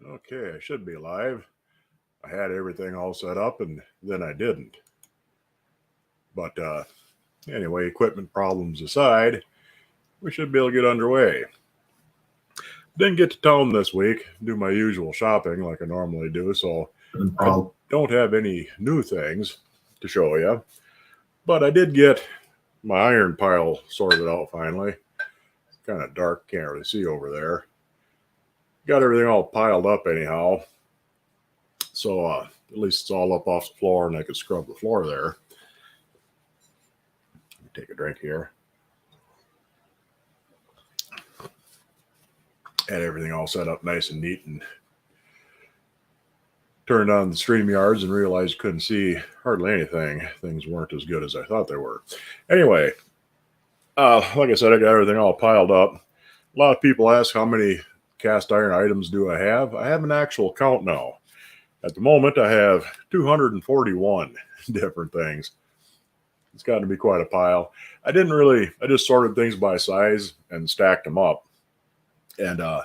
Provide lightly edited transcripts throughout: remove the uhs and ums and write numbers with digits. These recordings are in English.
Okay, I should be live. I had everything all set up and then I didn't. But anyway, equipment problems aside, we should be able to get underway. Didn't get to town this week, do my usual shopping like I normally do, so I don't have any new things to show you. But I did get my iron pile sorted out finally. Kind of dark, can't really see over there. Got everything all piled up anyhow. So at least it's all up off the floor and I could scrub the floor there. Take a drink here. Had everything all set up nice and neat and turned on the StreamYards and realized couldn't see hardly anything. Things weren't as good as I thought they were. Anyway, like I said, I got everything all piled up. A lot of people ask how many cast iron items do I have. I have an actual count now. At the moment, I have 241 different things. It's gotten to be quite a pile. I just sorted things by size and stacked them up. And I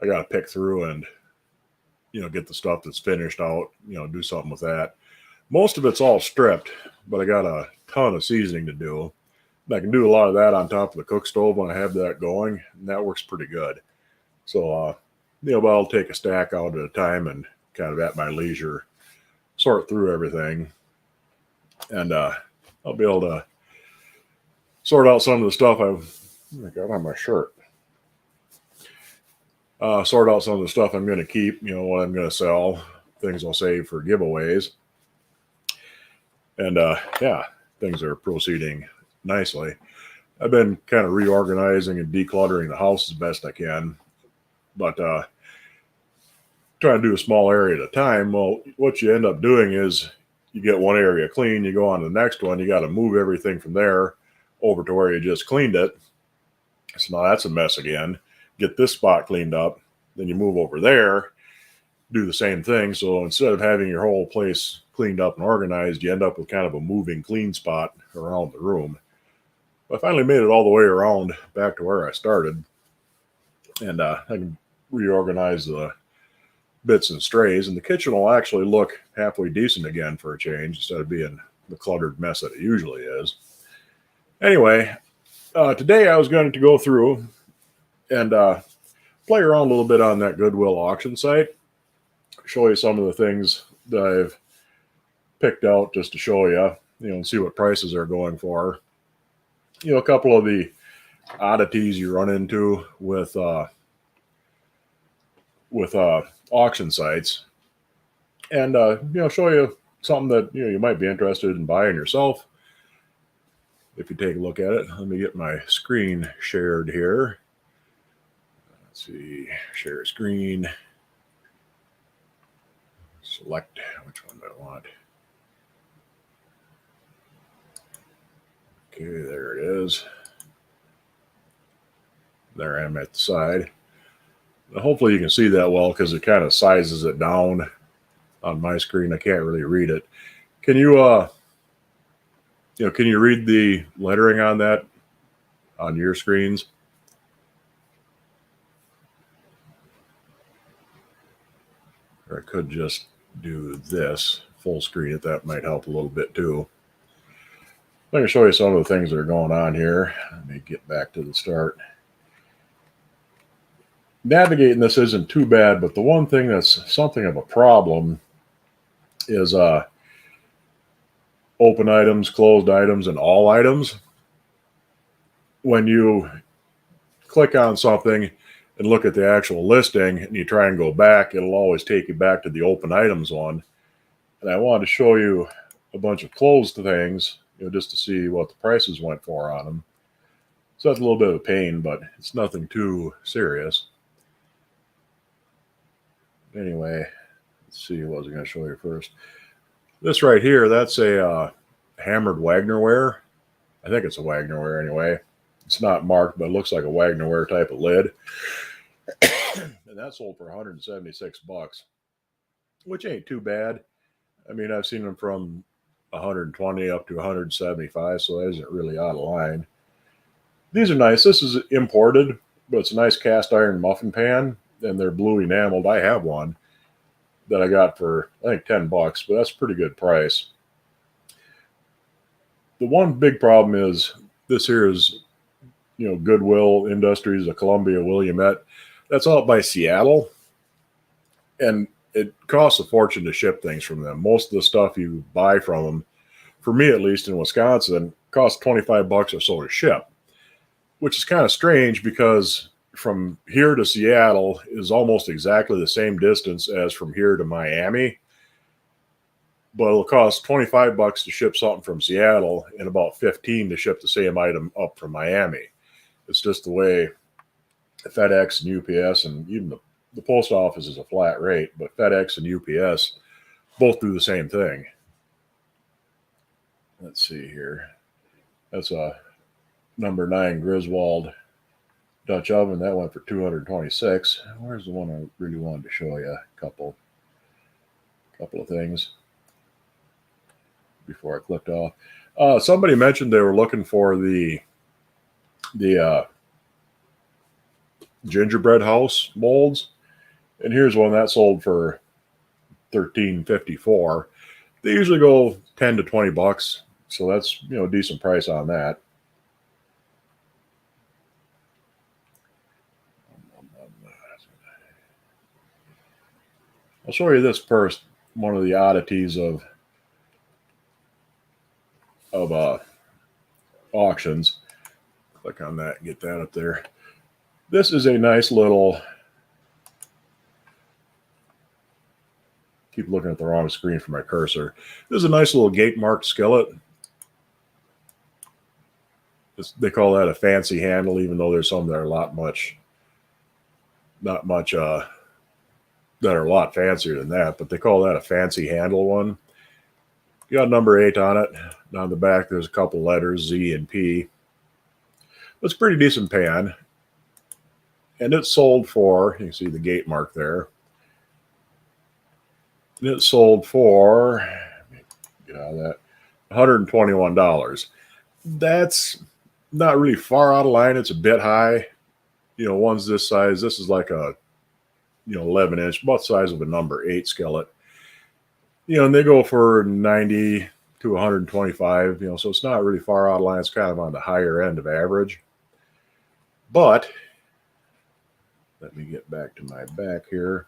got to pick through and, get the stuff that's finished out, do something with that. Most of it's all stripped, but I got a ton of seasoning to do. And I can do a lot of that on top of the cook stove when I have that going, and that works pretty good. So, but I'll take a stack out at a time and kind of at my leisure sort through everything. And I'll be able to sort out some of the stuff I got on my shirt. Sort out some of the stuff I'm going to keep, what I'm going to sell, things I'll save for giveaways. And things are proceeding nicely. I've been kind of reorganizing and decluttering the house as best I can, but trying to do a small area at a time. Well, what you end up doing is you get one area clean, you go on to the next one, you got to move everything from there over to where you just cleaned it. So now that's a mess again. Get this spot cleaned up, then you move over there, do the same thing. So instead of having your whole place cleaned up and organized, you end up with kind of a moving clean spot around the room. I finally made it all the way around back to where I started, and I can reorganize the bits and strays, and the kitchen will actually look halfway decent again for a change instead of being the cluttered mess that it usually is. Anyway, today I was going to go through and play around a little bit on that Goodwill auction site, show you some of the things that I've picked out just to show you, and see what prices are going for. A couple of the oddities you run into with auction sites, and show you something that you might be interested in buying yourself if you take a look at it. Let me get my screen shared here. Let's see, share screen, select which one do I want. Okay, there it is. There I am at the side. Now, hopefully you can see that well because it kind of sizes it down on my screen. I can't really read it. Can you can you read the lettering on that on your screens? Or I could just do this full screen it. That might help a little bit too. Let me show you some of the things that are going on here. Let me get back to the start. Navigating this isn't too bad, but the one thing that's something of a problem is open items, closed items, and all items. When you click on something and look at the actual listing and you try and go back, it'll always take you back to the open items one. And I wanted to show you a bunch of closed things, just to see what the prices went for on them. So that's a little bit of a pain, but it's nothing too serious. Anyway, let's see what I was going to show you first. This right here, that's a hammered Wagnerware. I think it's a Wagnerware anyway. It's not marked, but it looks like a Wagnerware type of lid. And that sold for $176, which ain't too bad. I mean, I've seen them from 120 up to 175, so that isn't really out of line. These are nice. This is imported, but it's a nice cast iron muffin pan. and they're blue enameled. I have one that I got for, I think, $10, but that's a pretty good price. The one big problem is this here is, Goodwill Industries of Columbia Willamette. That's out by Seattle, and it costs a fortune to ship things from them. Most of the stuff you buy from them, for me at least in Wisconsin, costs $25 or so to ship, which is kind of strange because from here to Seattle is almost exactly the same distance as from here to Miami. But it'll cost $25 to ship something from Seattle and about $15 to ship the same item up from Miami. It's just the way FedEx and UPS, and even the post office is a flat rate, but FedEx and UPS both do the same thing. Let's see here. That's a number 9 Griswold Dutch oven. That went for $226. Where's the one I really wanted to show you? A couple of things before I clicked off. Somebody mentioned they were looking for the gingerbread house molds, and here's one that sold for $13.54. They usually go $10 to $20, so that's a decent price on that. I'll show you this first. One of the oddities of auctions. Click on that, get that up there. This is a nice little, keep looking at the wrong screen for my cursor. This is a nice little gate marked skillet. They call that a fancy handle, even though there's some that are that are a lot fancier than that, but they call that a fancy handle one. You got number 8 on it. Down the back, there's a couple letters, Z and P. It's a pretty decent pan. And it's sold for, you can see the gate mark there. And it sold for, get out of that, $121. That's not really far out of line. It's a bit high. One's this size. This is like a 11-inch, about the size of a number 8 skillet. And they go for $90 to $125. So it's not really far out of line. It's kind of on the higher end of average. But let me get back to my back here.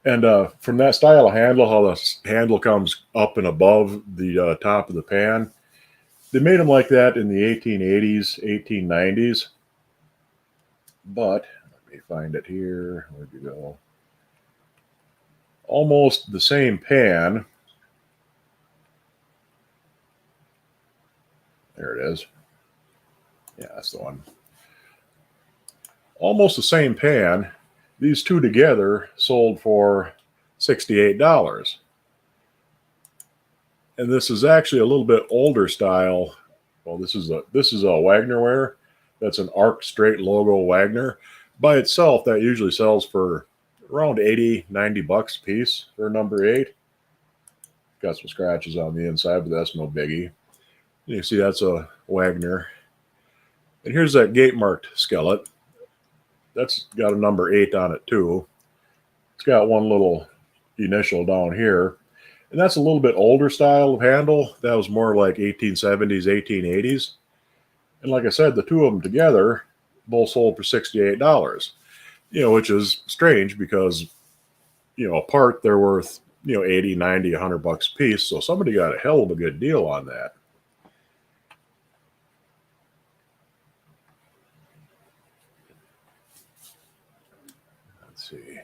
And from that style of handle, how the handle comes up and above the top of the pan, they made them like that in the 1880s, 1890s. But let me find it here. Where'd you go? Almost the same pan. There it is. Yeah, that's the one. Almost the same pan. These two together sold for $68. And this is actually a little bit older style. Well, this is a Wagnerware. That's an arc straight logo Wagner. By itself, that usually sells for around $80, $90 a piece for number 8. Got some scratches on the inside, but that's no biggie. You can see that's a Wagner. And here's that gate marked skillet. That's got a number 8 on it too. It's got one little initial down here. And that's a little bit older style of handle. That was more like 1870s, 1880s. And like I said, the two of them together both sold for $68. Which is strange because, apart they're worth, 80, 90, $100 a piece. So somebody got a hell of a good deal on that. Let's see.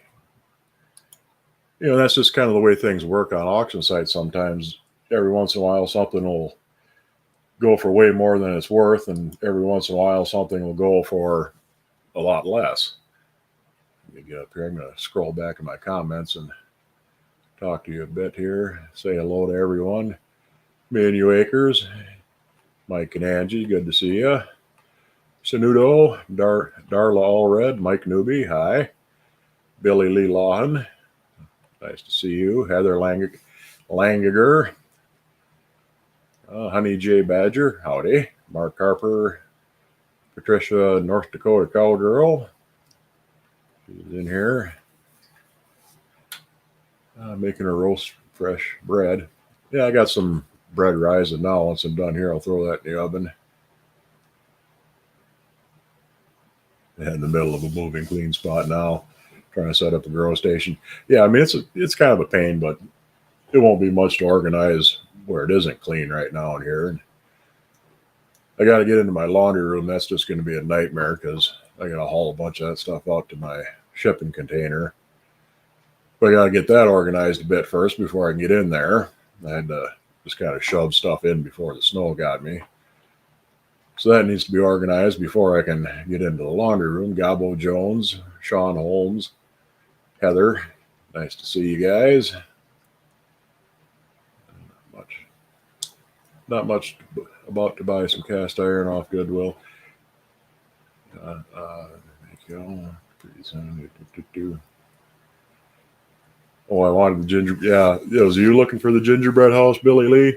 That's just kind of the way things work on auction sites sometimes. Every once in a while, something will go for way more than it's worth, and every once in a while, something will go for a lot less. Let me get up here. I'm going to scroll back in my comments and talk to you a bit here. Say hello to everyone. Manu Acres, Mike and Angie, good to see you. Sanudo, Darla Allred, Mike Newby, hi. Billy Lee Lawhan, nice to see you. Heather Langiger, Honey J. Badger, howdy. Mark Harper, Patricia, North Dakota cowgirl. She's in here making her roast fresh bread. Yeah, I got some bread rising now. Once I'm done here, I'll throw that in the oven. In the middle of a moving clean spot now, trying to set up a grow station. Yeah, I mean it's kind of a pain, but it won't be much to organize where it isn't clean right now in here. And I got to get into my laundry room. That's just going to be a nightmare because I got to haul a bunch of that stuff out to my shipping container. But I got to get that organized a bit first before I can get in there. I had to just kind of shove stuff in before the snow got me. So that needs to be organized before I can get into the laundry room. Gabo Jones, Sean Holmes, Heather, nice to see you guys. Not much about to buy some cast iron off Goodwill. Thank you. Oh, I wanted the ginger. Yeah, was you looking for the gingerbread house, Billy Lee?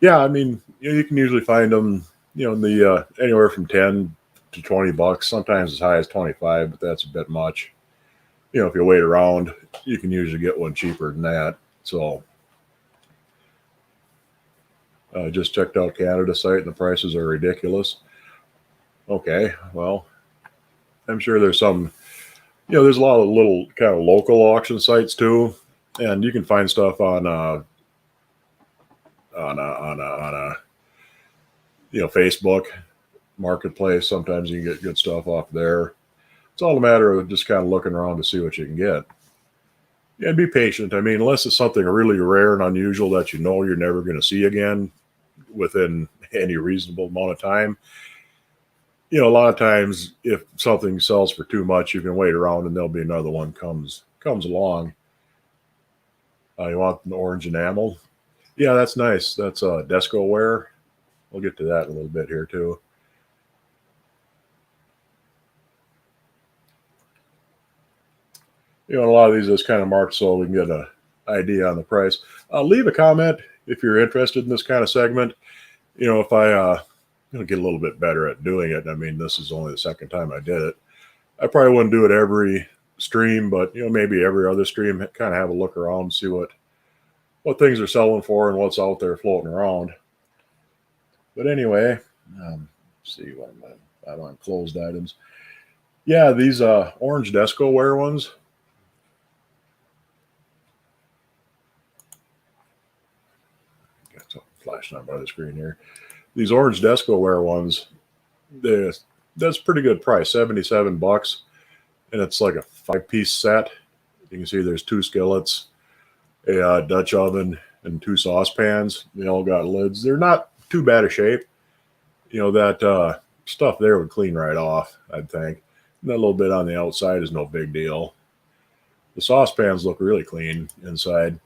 Yeah, I mean, you can usually find them, in the anywhere from $10 to $20. Sometimes as high as 25, but that's a bit much. If you wait around, you can usually get one cheaper than that. So. Just checked out Canada site and the prices are ridiculous. Okay, well, I'm sure there's some, there's a lot of little kind of local auction sites too, and you can find stuff on Facebook Marketplace. Sometimes you can get good stuff off there. It's all a matter of just kind of looking around to see what you can get. Yeah, and be patient. I mean, unless it's something really rare and unusual that you're never going to see again within any reasonable amount of time. A lot of times if something sells for too much, you can wait around and there'll be another one comes along. You want an orange enamel? Yeah, that's nice. That's Descoware. We'll get to that in a little bit here too. A lot of these is kind of marked so we can get an idea on the price. Leave a comment if you're interested in this kind of segment. If I get a little bit better at doing it. I mean, this is only the second time I did it. I probably wouldn't do it every stream, but maybe every other stream, kind of have a look around and see what things are selling for and what's out there floating around. But anyway, see what I'm on closed items. Yeah, these orange Descoware ones. Got something flashing on by the screen here. These orange Descoware ones, that's a pretty good price, $77, and it's like a 5-piece set. You can see there's 2 skillets, a Dutch oven, and 2 saucepans. They all got lids. They're not too bad a shape. That stuff there would clean right off, I'd think. And that little bit on the outside is no big deal. The saucepans look really clean inside.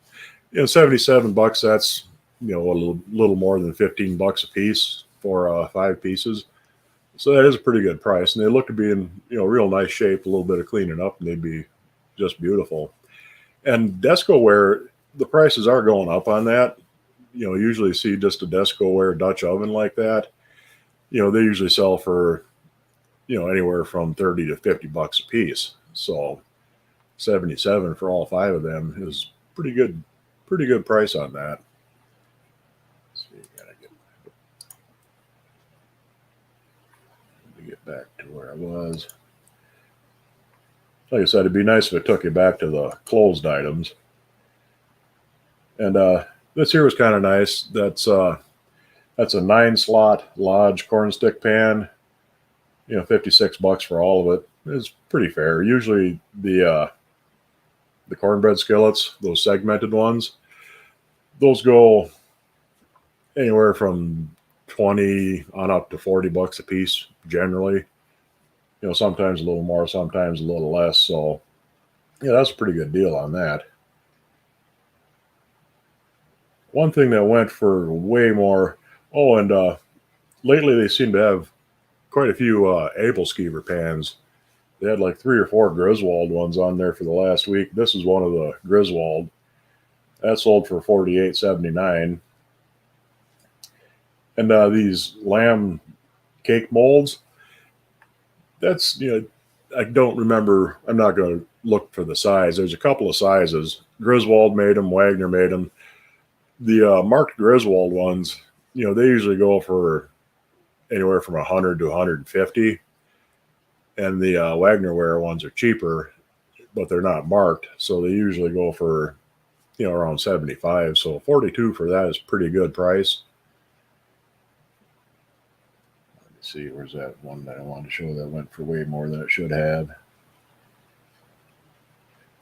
$77, that's a little more than $15 a piece for 5 pieces. So that is a pretty good price. And they look to be in real nice shape, a little bit of cleaning up, and they'd be just beautiful. And Descoware, the prices are going up on that. Usually see just a Descoware Dutch oven like that. They usually sell for anywhere from $30 to $50 a piece. So 77 for all 5 of them is pretty good price on that. Get back to where I was. Like I said, it'd be nice if it took you back to the closed items. And this here was kind of nice. That's a 9-slot Lodge cornstick pan. $56 for all of it. It's pretty fair. Usually the cornbread skillets, those segmented ones, those go anywhere from 20 on up to $40 a piece generally. Sometimes a little more, sometimes a little less. So yeah, that's a pretty good deal on that. One thing that went for way more, and lately they seem to have quite a few Able Skeever pans. They had like 3 or 4 Griswold ones on there for the last week. This is one of the Griswold. That sold for $48.79. And these lamb cake molds, That's, I don't remember. I'm not going to look for the size. There's a couple of sizes. Griswold made them. Wagner made them. The marked Griswold ones, they usually go for anywhere from 100 to 150, and the Wagnerware ones are cheaper, but they're not marked, so they usually go for around 75. So 42 for that is pretty good price. Let me see, where's that one that I wanted to show that went for way more than it should have?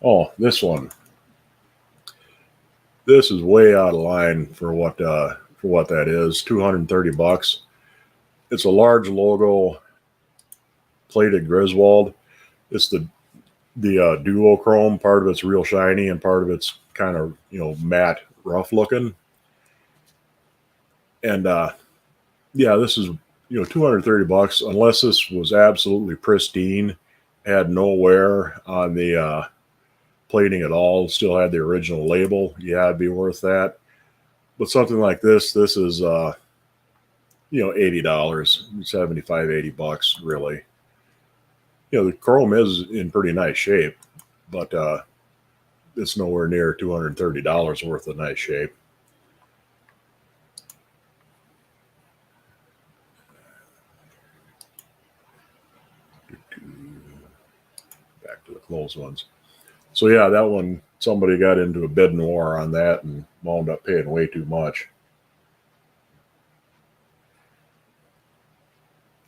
Oh, this one. This is way out of line for what that is. $230. It's a large logo plated Griswold. It's the duochrome. Part of it's real shiny and part of it's kind of matte, rough looking. And yeah, this is $230. Unless this was absolutely pristine, had no wear on the plating at all, still had the original label, yeah, it'd be worth that. But something like this is $80, $75, $80 really. The chrome is in pretty nice shape, but it's nowhere near $230 worth of nice shape. Back to the closed ones. So yeah, that one, somebody got into a bidding war on that and wound up paying way too much.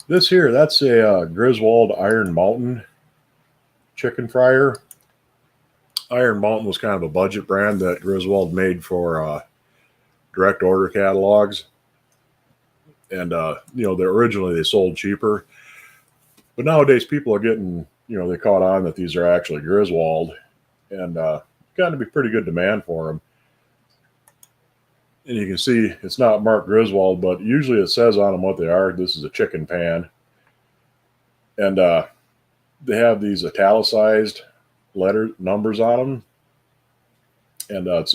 This here, that's a Griswold Iron Mountain chicken fryer. Iron Mountain was kind of a budget brand that Griswold made for direct order catalogs. And, originally they sold cheaper. But nowadays people are getting, they caught on that these are actually Griswold. And got to be pretty good demand for them. And you can see it's not marked Griswold, but usually it says on them what they are. This is a chicken pan. And they have these italicized numbers on them. And it's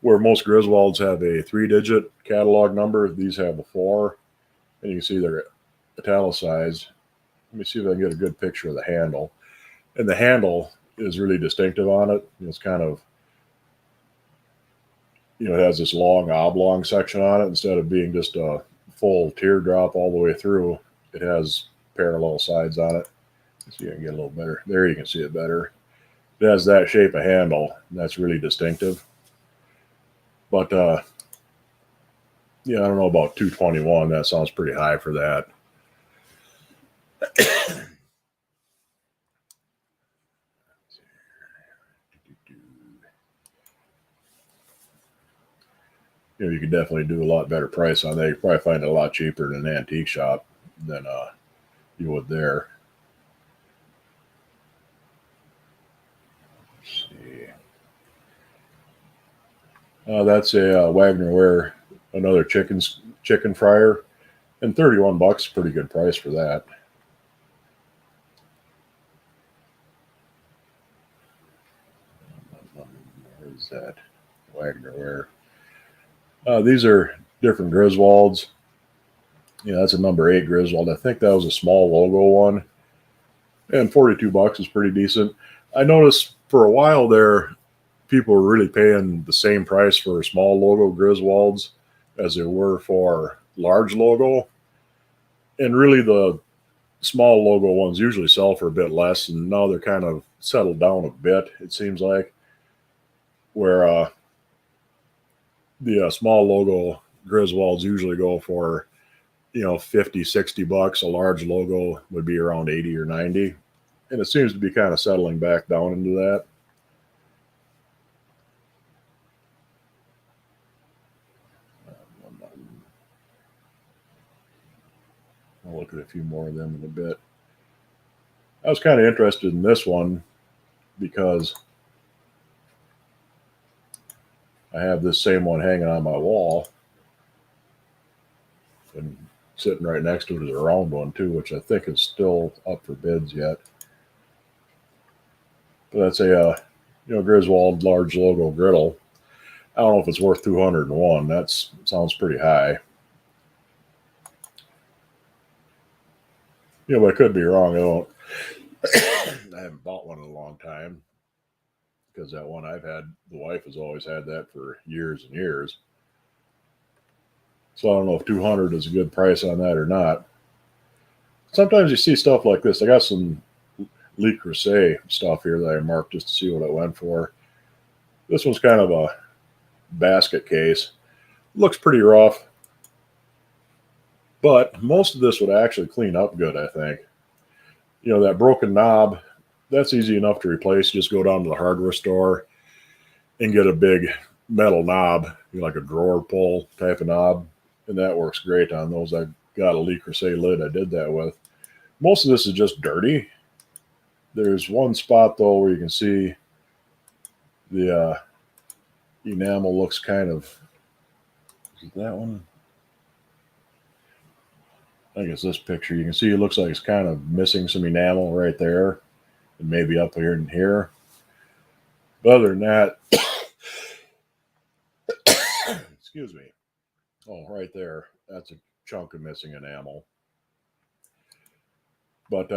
where most Griswolds have a 3-digit catalog number. These have a 4. And you can see they're italicized. Let me see if I can get a good picture of the handle. And the handle is really distinctive on it. It's kind of, it has this long oblong section on it. Instead of being just a full teardrop all the way through, it has parallel sides on it. Let's see if I can get a little better. There you can see it better. It has that shape of handle, and that's really distinctive. But, yeah, I don't know about 221. That sounds pretty high for that. You could definitely do a lot better price on that. You probably find it a lot cheaper in an antique shop than you would there. Let's see. That's a Wagnerware, another chicken fryer, and $31, pretty good price for that. Where is that? Wagnerware. These are different Griswolds. That's a number 8 Griswold. I think that was a small logo one. And $42 is pretty decent. I noticed for a while there, people were really paying the same price for small logo Griswolds as they were for large logo. And really the small logo ones usually sell for a bit less. And now they're kind of settled down a bit, it seems like. Where the small logo Griswolds usually go for, $50, $60. A large logo would be around 80 or 90. And it seems to be kind of settling back down into that. I'll look at a few more of them in a bit. I was kind of interested in this one because I have this same one hanging on my wall, and sitting right next to it is a round one too, which I think is still up for bids yet. But that's a Griswold large logo griddle. I don't know if it's worth 201. That sounds pretty high. You know, but I could be wrong. I don't. I haven't bought one in a long time because that one I've had, the wife has always had that for years and years. So I don't know if 200 is a good price on that or not. Sometimes you see stuff like this. I got some Le Creuset stuff here that I marked just to see what it went for. This one's kind of a basket case. Looks pretty rough, but most of this would actually clean up good, I think. You know, that broken knob, that's easy enough to replace. Just go down to the hardware store and get a big metal knob, you know, like a drawer pull type of knob, and that works great on those. I got a Le Creuset lid I did that with. Most of this is just dirty. There's one spot, though, where you can see the enamel looks kind of, is it that one? I think it's this picture. You can see it looks like it's kind of missing some enamel right there, and maybe up here and here. But other than that, excuse me. Oh, right there. That's a chunk of missing enamel. But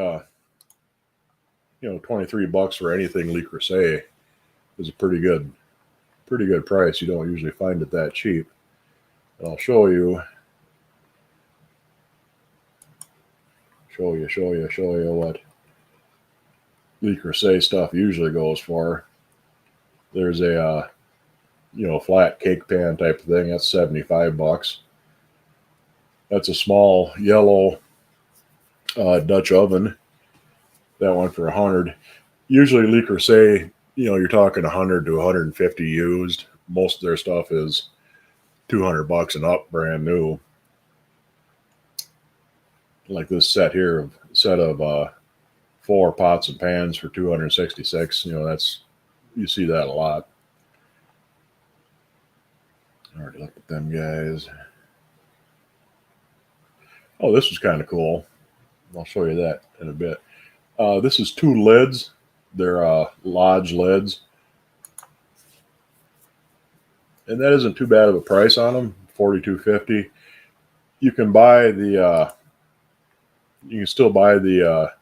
you know, $23 for anything Le Creuset is a pretty good price. You don't usually find it that cheap. And I'll show you what Le Creuset stuff usually goes for. There's a you know, flat cake pan type of thing. That's $75. That's a small yellow Dutch oven. That one for 100. Usually Le Creuset, you know, you're talking 100 to 150 used. Most of their stuff is $200 and up, brand new. Like this set here, set of 4 pots and pans for $266. You know, that's, you see that a lot. I already looked at them guys. Oh, this was kind of cool. I'll show you that in a bit. This is 2 lids. They're Lodge lids. And that isn't too bad of a price on them, $42.50. You can buy the, you can still buy the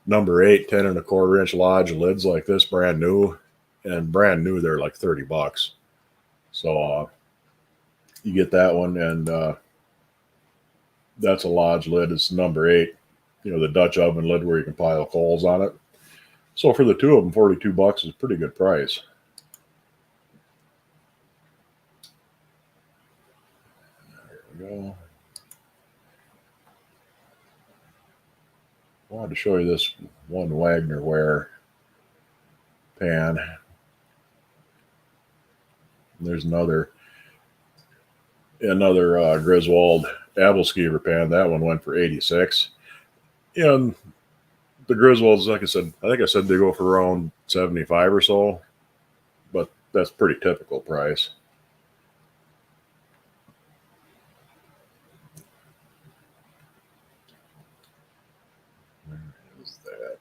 number 8, 10 1/4 inch Lodge lids like this, brand new. And brand new, they're like $30. So you get that one, and that's a Lodge lid. It's number 8. You know, the Dutch oven lid where you can pile coals on it. So for the 2 of them, $42 is a pretty good price. There we go. I wanted to show you this one Wagnerware pan. And there's another Griswold apple skeever pan. That one went for $86. And the Griswolds, like I said, I think I said they go for around $75 or so, but that's pretty typical price. Where is that?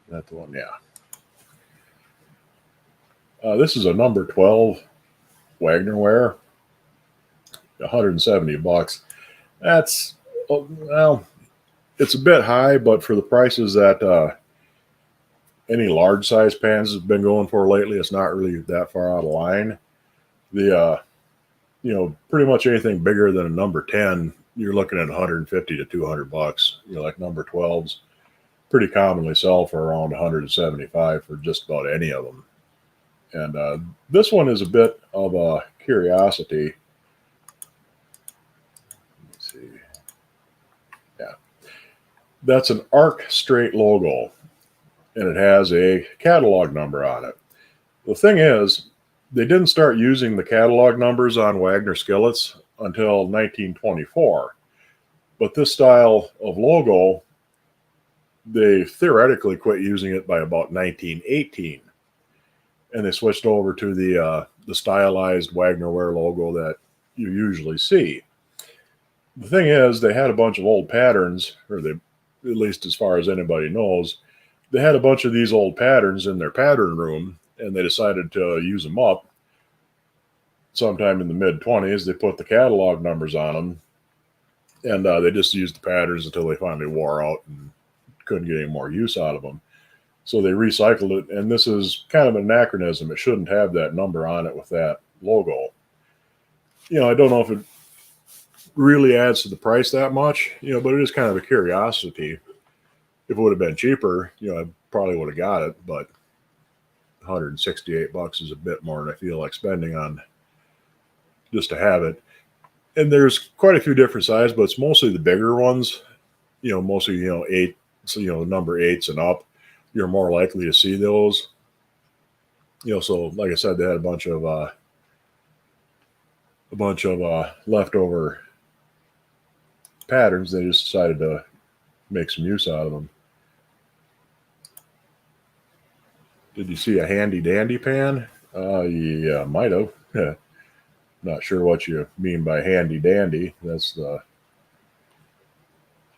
That's the one, yeah. This is a number 12 Wagnerware, $170. That's, well, it's a bit high, but for the prices that any large size pans has been going for lately, it's not really that far out of line. The you know, pretty much anything bigger than a number 10, you're looking at $150 to $200. You know, like number 12s pretty commonly sell for around $175 for just about any of them. And this one is a bit of a curiosity. Let's see. Yeah. That's an arc straight logo, and it has a catalog number on it. The thing is, they didn't start using the catalog numbers on Wagner skillets until 1924. But this style of logo, they theoretically quit using it by about 1918. And they switched over to the stylized Wagnerware logo that you usually see. The thing is, they had a bunch of old patterns, or they, at least as far as anybody knows, They had a bunch of these old patterns in their pattern room, and they decided to use them up. Sometime in the mid-20s, they put the catalog numbers on them, and they just used the patterns until they finally wore out and couldn't get any more use out of them. So they recycled it, and this is kind of an anachronism. It shouldn't have that number on it with that logo. I don't know if it really adds to the price that much, but it is kind of a curiosity. If it would have been cheaper, I probably would have got it, but $168 is a bit more than I feel like spending on just to have it. And there's quite a few different sizes, but it's mostly the bigger ones, mostly, 8, so, number 8s and up, you're more likely to see those. So like I said, they had a bunch of leftover patterns. They just decided to make some use out of them. Did you see a handy dandy pan? Yeah, might have. Not sure what you mean by handy dandy. That's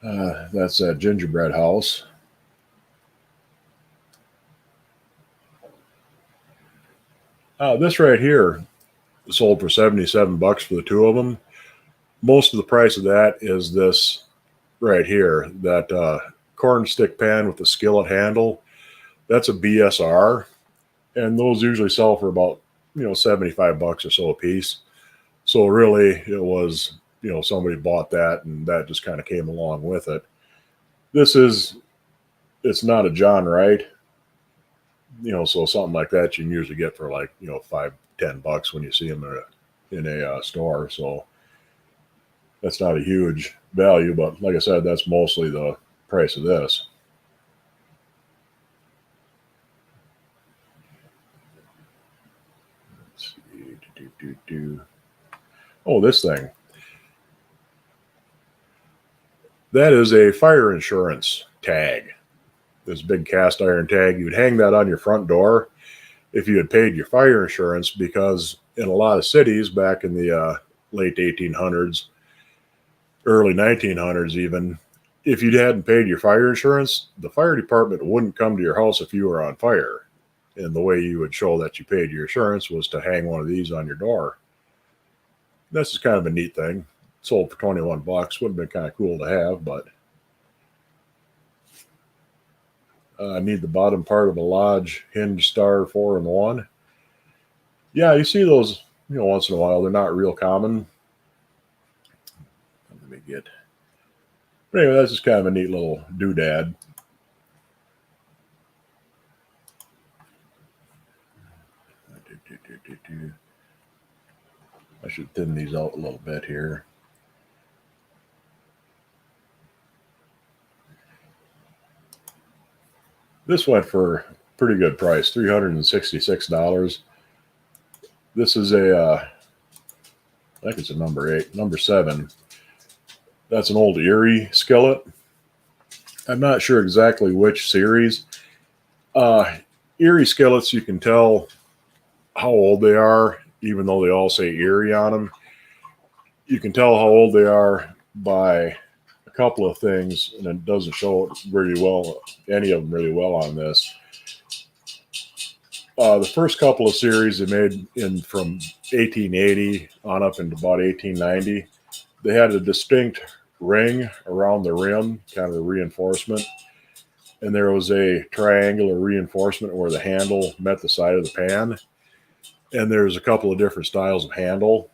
that gingerbread house. This right here sold for $77 for the two of them. Most of the price of that is this right here, that corn stick pan with the skillet handle. That's a BSR, and those usually sell for about $75 or so a piece. So really, it was somebody bought that, and that just kind of came along with it. It's not a John Wright, so something like that you can usually get for like $5-10 when you see them in a store. So that's not a huge value, but like I said, that's mostly the price of this. Let's see. Oh, this thing. That is a fire insurance tag. This big cast iron tag. You'd hang that on your front door if you had paid your fire insurance, because in a lot of cities back in the late 1800s, early 1900s even, if you hadn't paid your fire insurance, the fire department wouldn't come to your house if you were on fire. And the way you would show that you paid your insurance was to hang one of these on your door. This is kind of a neat thing. Sold for $21. Would have been kind of cool to have, but I need the bottom part of a Lodge hinge star 4-in-1. Yeah, you see those once in a while. They're not real common. Let me get. But anyway, that's just kind of a neat little doodad. I should thin these out a little bit here. This went for a pretty good price, $366. This is I think it's a number 8, number 7. That's an old Erie skillet. I'm not sure exactly which series. Erie skillets, you can tell how old they are, even though they all say Erie on them. You can tell how old they are by a couple of things, and it doesn't show it really well, any of them really well on this. The first couple of series they made in from 1880 on up into about 1890, they had a distinct ring around the rim, kind of a reinforcement, and there was a triangular reinforcement where the handle met the side of the pan. And there's a couple of different styles of handle,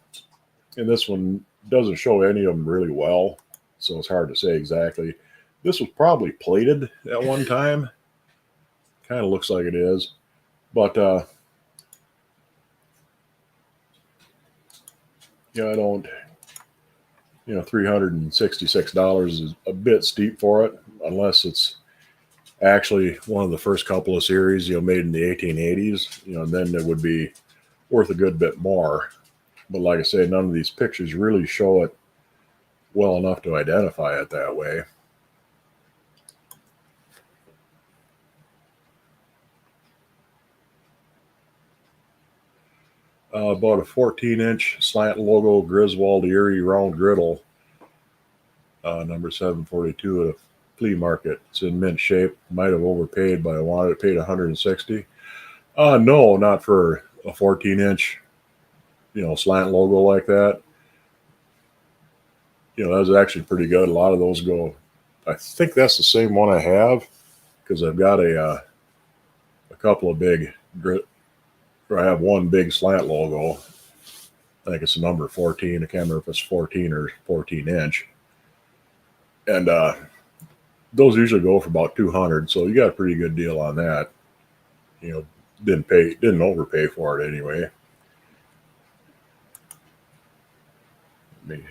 and this one doesn't show any of them really well, so it's hard to say exactly. This was probably plated at one time. Kind of looks like it is, but I don't. $366 is a bit steep for it, unless it's actually one of the first couple of series, made in the 1880s. And then it would be worth a good bit more. But like I say, none of these pictures really show it well enough to identify it that way. About a 14-inch slant logo Griswold Erie round griddle, number 742 flea market. It's in mint shape. Might have overpaid, but I wanted it paid 160. No, not for a 14-inch, slant logo like that. That's actually pretty good. A lot of those go. I think that's the same one I have because I've got a couple of big I have one big slant logo. I think it's a number 14. I can't remember if it's 14 or 14-inch. And those usually go for about 200. So you got a pretty good deal on that. Didn't overpay for it anyway. I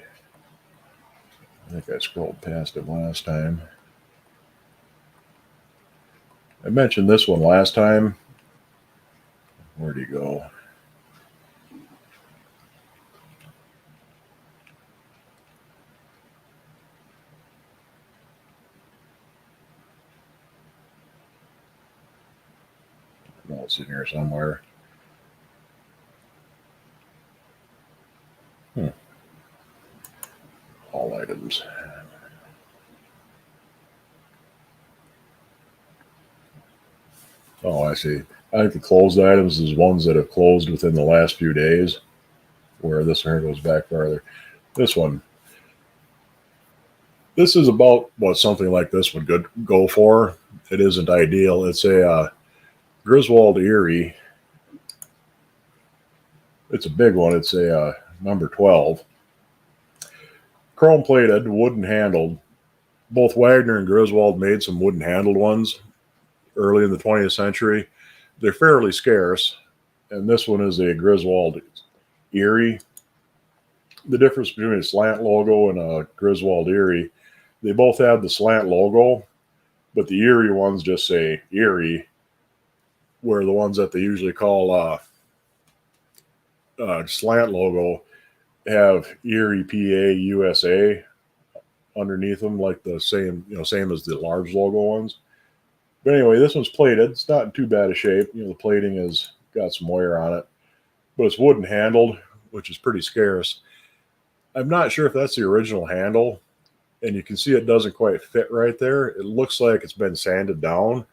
think I scrolled past it last time. I mentioned this one last time. Where'd he go? No, it's in here somewhere. All items. Oh, I see. I think the closed items is ones that have closed within the last few days, where this one goes back farther. This one. This is about what something like this would go for. It isn't ideal. It's a Griswold Erie. It's a big one. It's a number 12. Chrome plated, wooden handled. Both Wagner and Griswold made some wooden handled ones early in the 20th century. They're fairly scarce, and this one is a Griswold Erie. The difference between a slant logo and a Griswold Erie, they both have the slant logo, but the Erie ones just say Erie, where the ones that they usually call slant logo have Erie, PA, USA underneath them, like the same as the large logo ones. But anyway, this one's plated. It's not in too bad a shape. The plating has got some wear on it, but it's wooden handled, which is pretty scarce. I'm not sure if that's the original handle, and you can see it doesn't quite fit right there. It looks like it's been sanded down,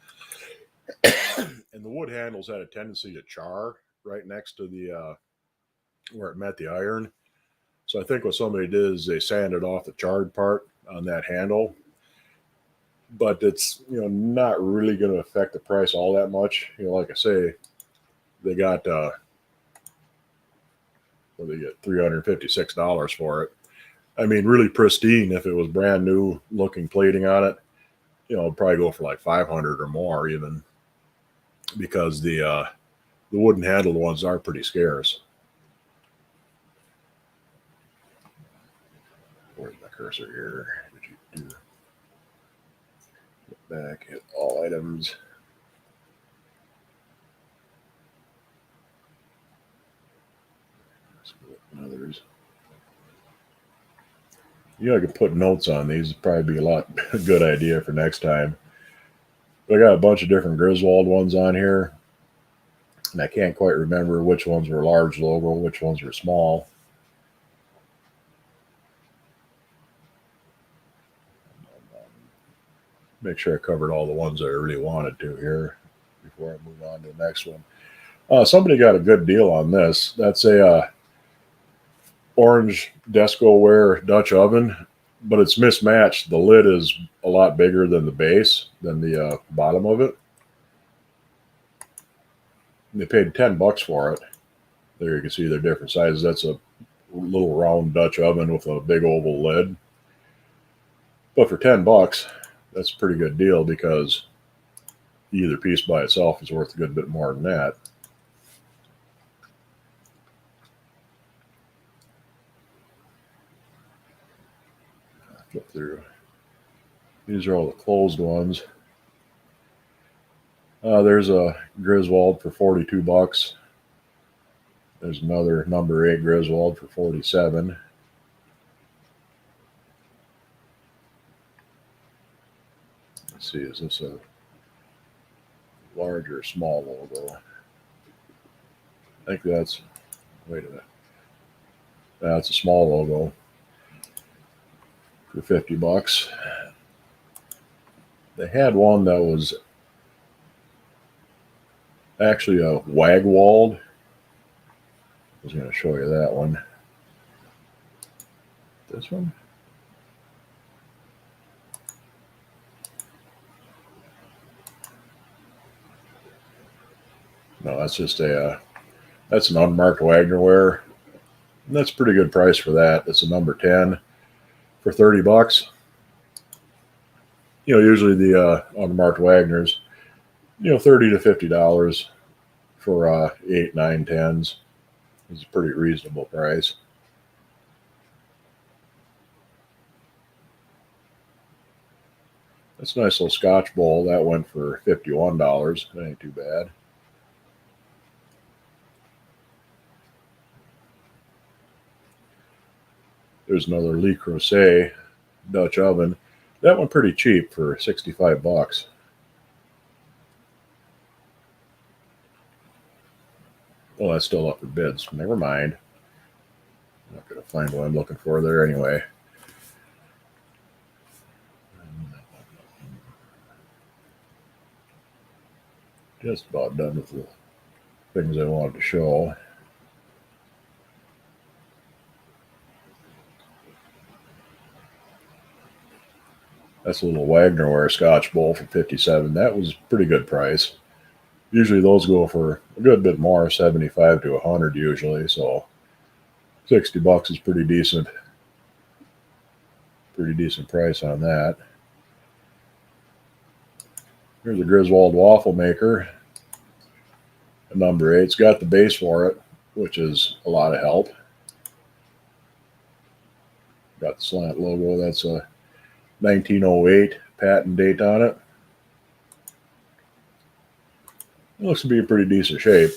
and the wood handles had a tendency to char right next to the where it met the iron. So I think what somebody did is they sanded off the charred part on that handle, but it's not really going to affect the price all that much. Like I say, they got they get $356 for it. I mean, really pristine. If it was brand new looking plating on it, it'd probably go for like 500 or more even, because the wooden handled ones are pretty scarce. Where's my cursor here? What did you do? Get back, hit all items. Others. I could put notes on these. It'd probably be a good idea for next time. But I got a bunch of different Griswold ones on here, and I can't quite remember which ones were large logo, which ones were small. Make sure I covered all the ones I really wanted to here before I move on to the next one. Somebody got a good deal on this. That's a orange Descoware Dutch oven, but it's mismatched. The lid is a lot bigger than the base, than the bottom of it. And they paid $10 for it. There you can see they're different sizes. That's a little round Dutch oven with a big oval lid. But for $10, that's a pretty good deal, because either piece by itself is worth a good bit more than that. Flip through. These are all the closed ones. There's a Griswold for $42. There's another number 8 Griswold for $47. Let's see, is this a large or small logo? I think that's, wait a minute. That's a small logo for $50. They had one that was actually a Wagwald. I was going to show you that one. This one? No, that's just that's an unmarked Wagnerware. And that's a pretty good price for that. It's a number 10 for $30. Usually the unmarked Wagners, $30 to $50 for 8, 9, 10s is a pretty reasonable price. That's a nice little Scotch bowl. That went for $51. That ain't too bad. There's another Le Creuset Dutch oven. That one pretty cheap for $65. Well, that's still up for bids. Never mind. I'm not going to find what I'm looking for there anyway. Just about done with the things I wanted to show. That's a little Wagnerware Scotch bowl for $57. That was a pretty good price. Usually those go for a good bit more, $75 to $100 usually. So $60 is pretty decent. Pretty decent price on that. Here's a Griswold waffle maker. A number 8. It's got the base for it, which is a lot of help. Got the slant logo. That's a 1908 patent date on it. It looks to be in pretty decent shape.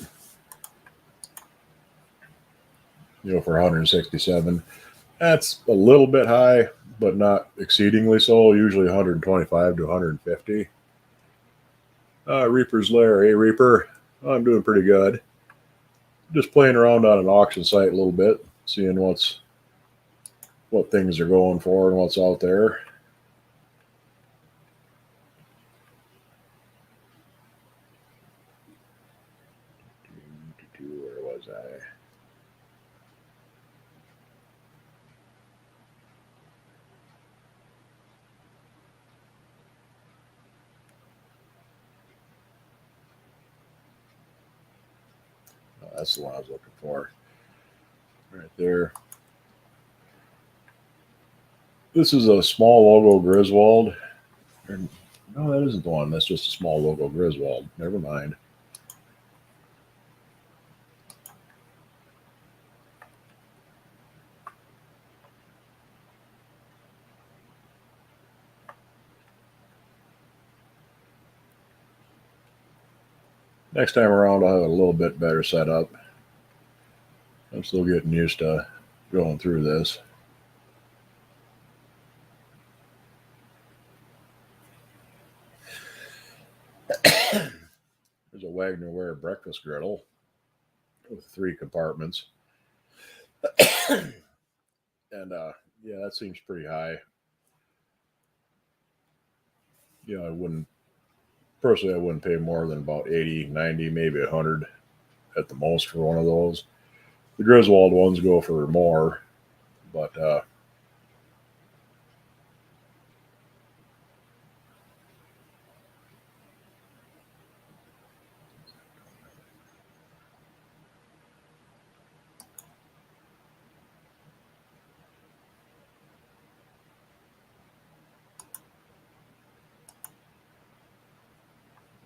For $167. That's a little bit high, but not exceedingly so. Usually $125 to $150. Reaper's Lair. Hey, Reaper. I'm doing pretty good. Just playing around on an auction site a little bit, seeing what things are going for and what's out there. Where was I? Oh, that's the one I was looking for. Right there. This is a small logo Griswold. No, that isn't the one. That's just a small logo Griswold. Never mind. Next time around, I'll have a little bit better setup. I'm still getting used to going through this. There's a Wagnerware breakfast griddle with 3 compartments. And yeah, that seems pretty high. I wouldn't pay more than about 80, 90, maybe 100 at the most for one of those. The Griswold ones go for more, but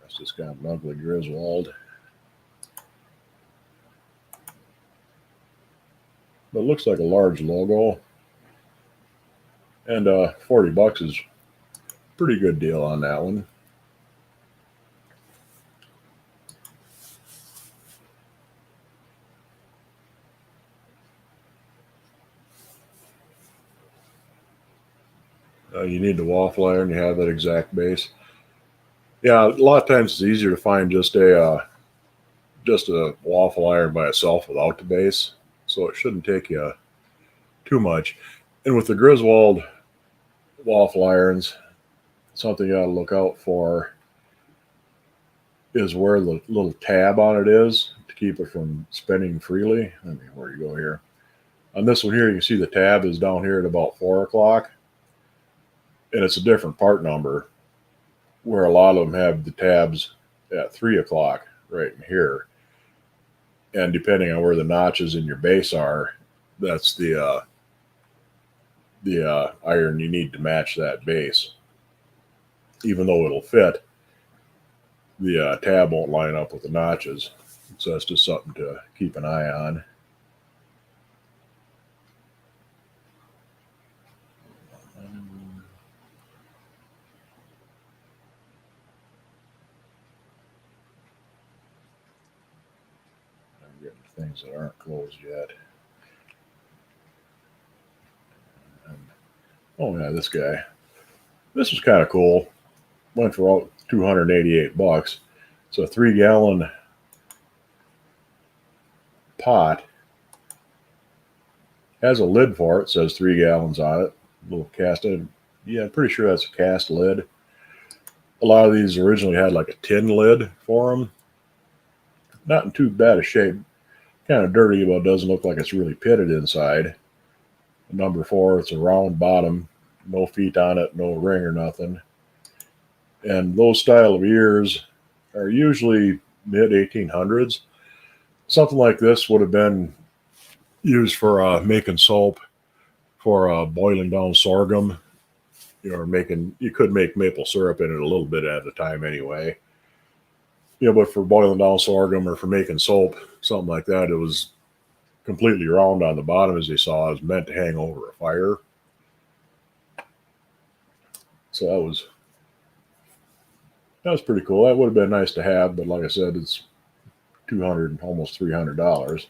that's just kind of an ugly Griswold. But it looks like a large logo. And $40 is a pretty good deal on that one. You need the waffle iron. You have that exact base. Yeah, a lot of times it's easier to find just a waffle iron by itself without the base. So it shouldn't take you too much. And with the Griswold waffle irons, something you got to look out for is where the little tab on it is to keep it from spinning freely. Let me, where you go here. On this one here, you can see the tab is down here at about 4 o'clock, and it's a different part number, where a lot of them have the tabs at 3 o'clock right in here. And depending on where the notches in your base are, that's the iron you need to match that base. Even though it'll fit, the tab won't line up with the notches. So that's just something to keep an eye on. I'm getting things that aren't closed yet. And, oh yeah, this guy. This was kind of cool. Went for all $288. It's a 3-gallon pot. Has a lid for it. Says 3 gallons on it. A little cast. Yeah, I'm pretty sure that's a cast lid. A lot of these originally had like a tin lid for them. Not in too bad a shape. Kind of dirty, but it doesn't look like it's really pitted inside. Number 4, it's a round bottom. No feet on it, no ring or nothing. And those style of ears are usually mid-1800s. Something like this would have been used for making soap, for boiling down sorghum. You could make maple syrup in it a little bit at a time anyway. But for boiling down sorghum or for making soap, something like that, it was completely round on the bottom, as you saw. It was meant to hang over a fire. So that was pretty cool. That would have been nice to have, but like I said, it's $200, almost $300.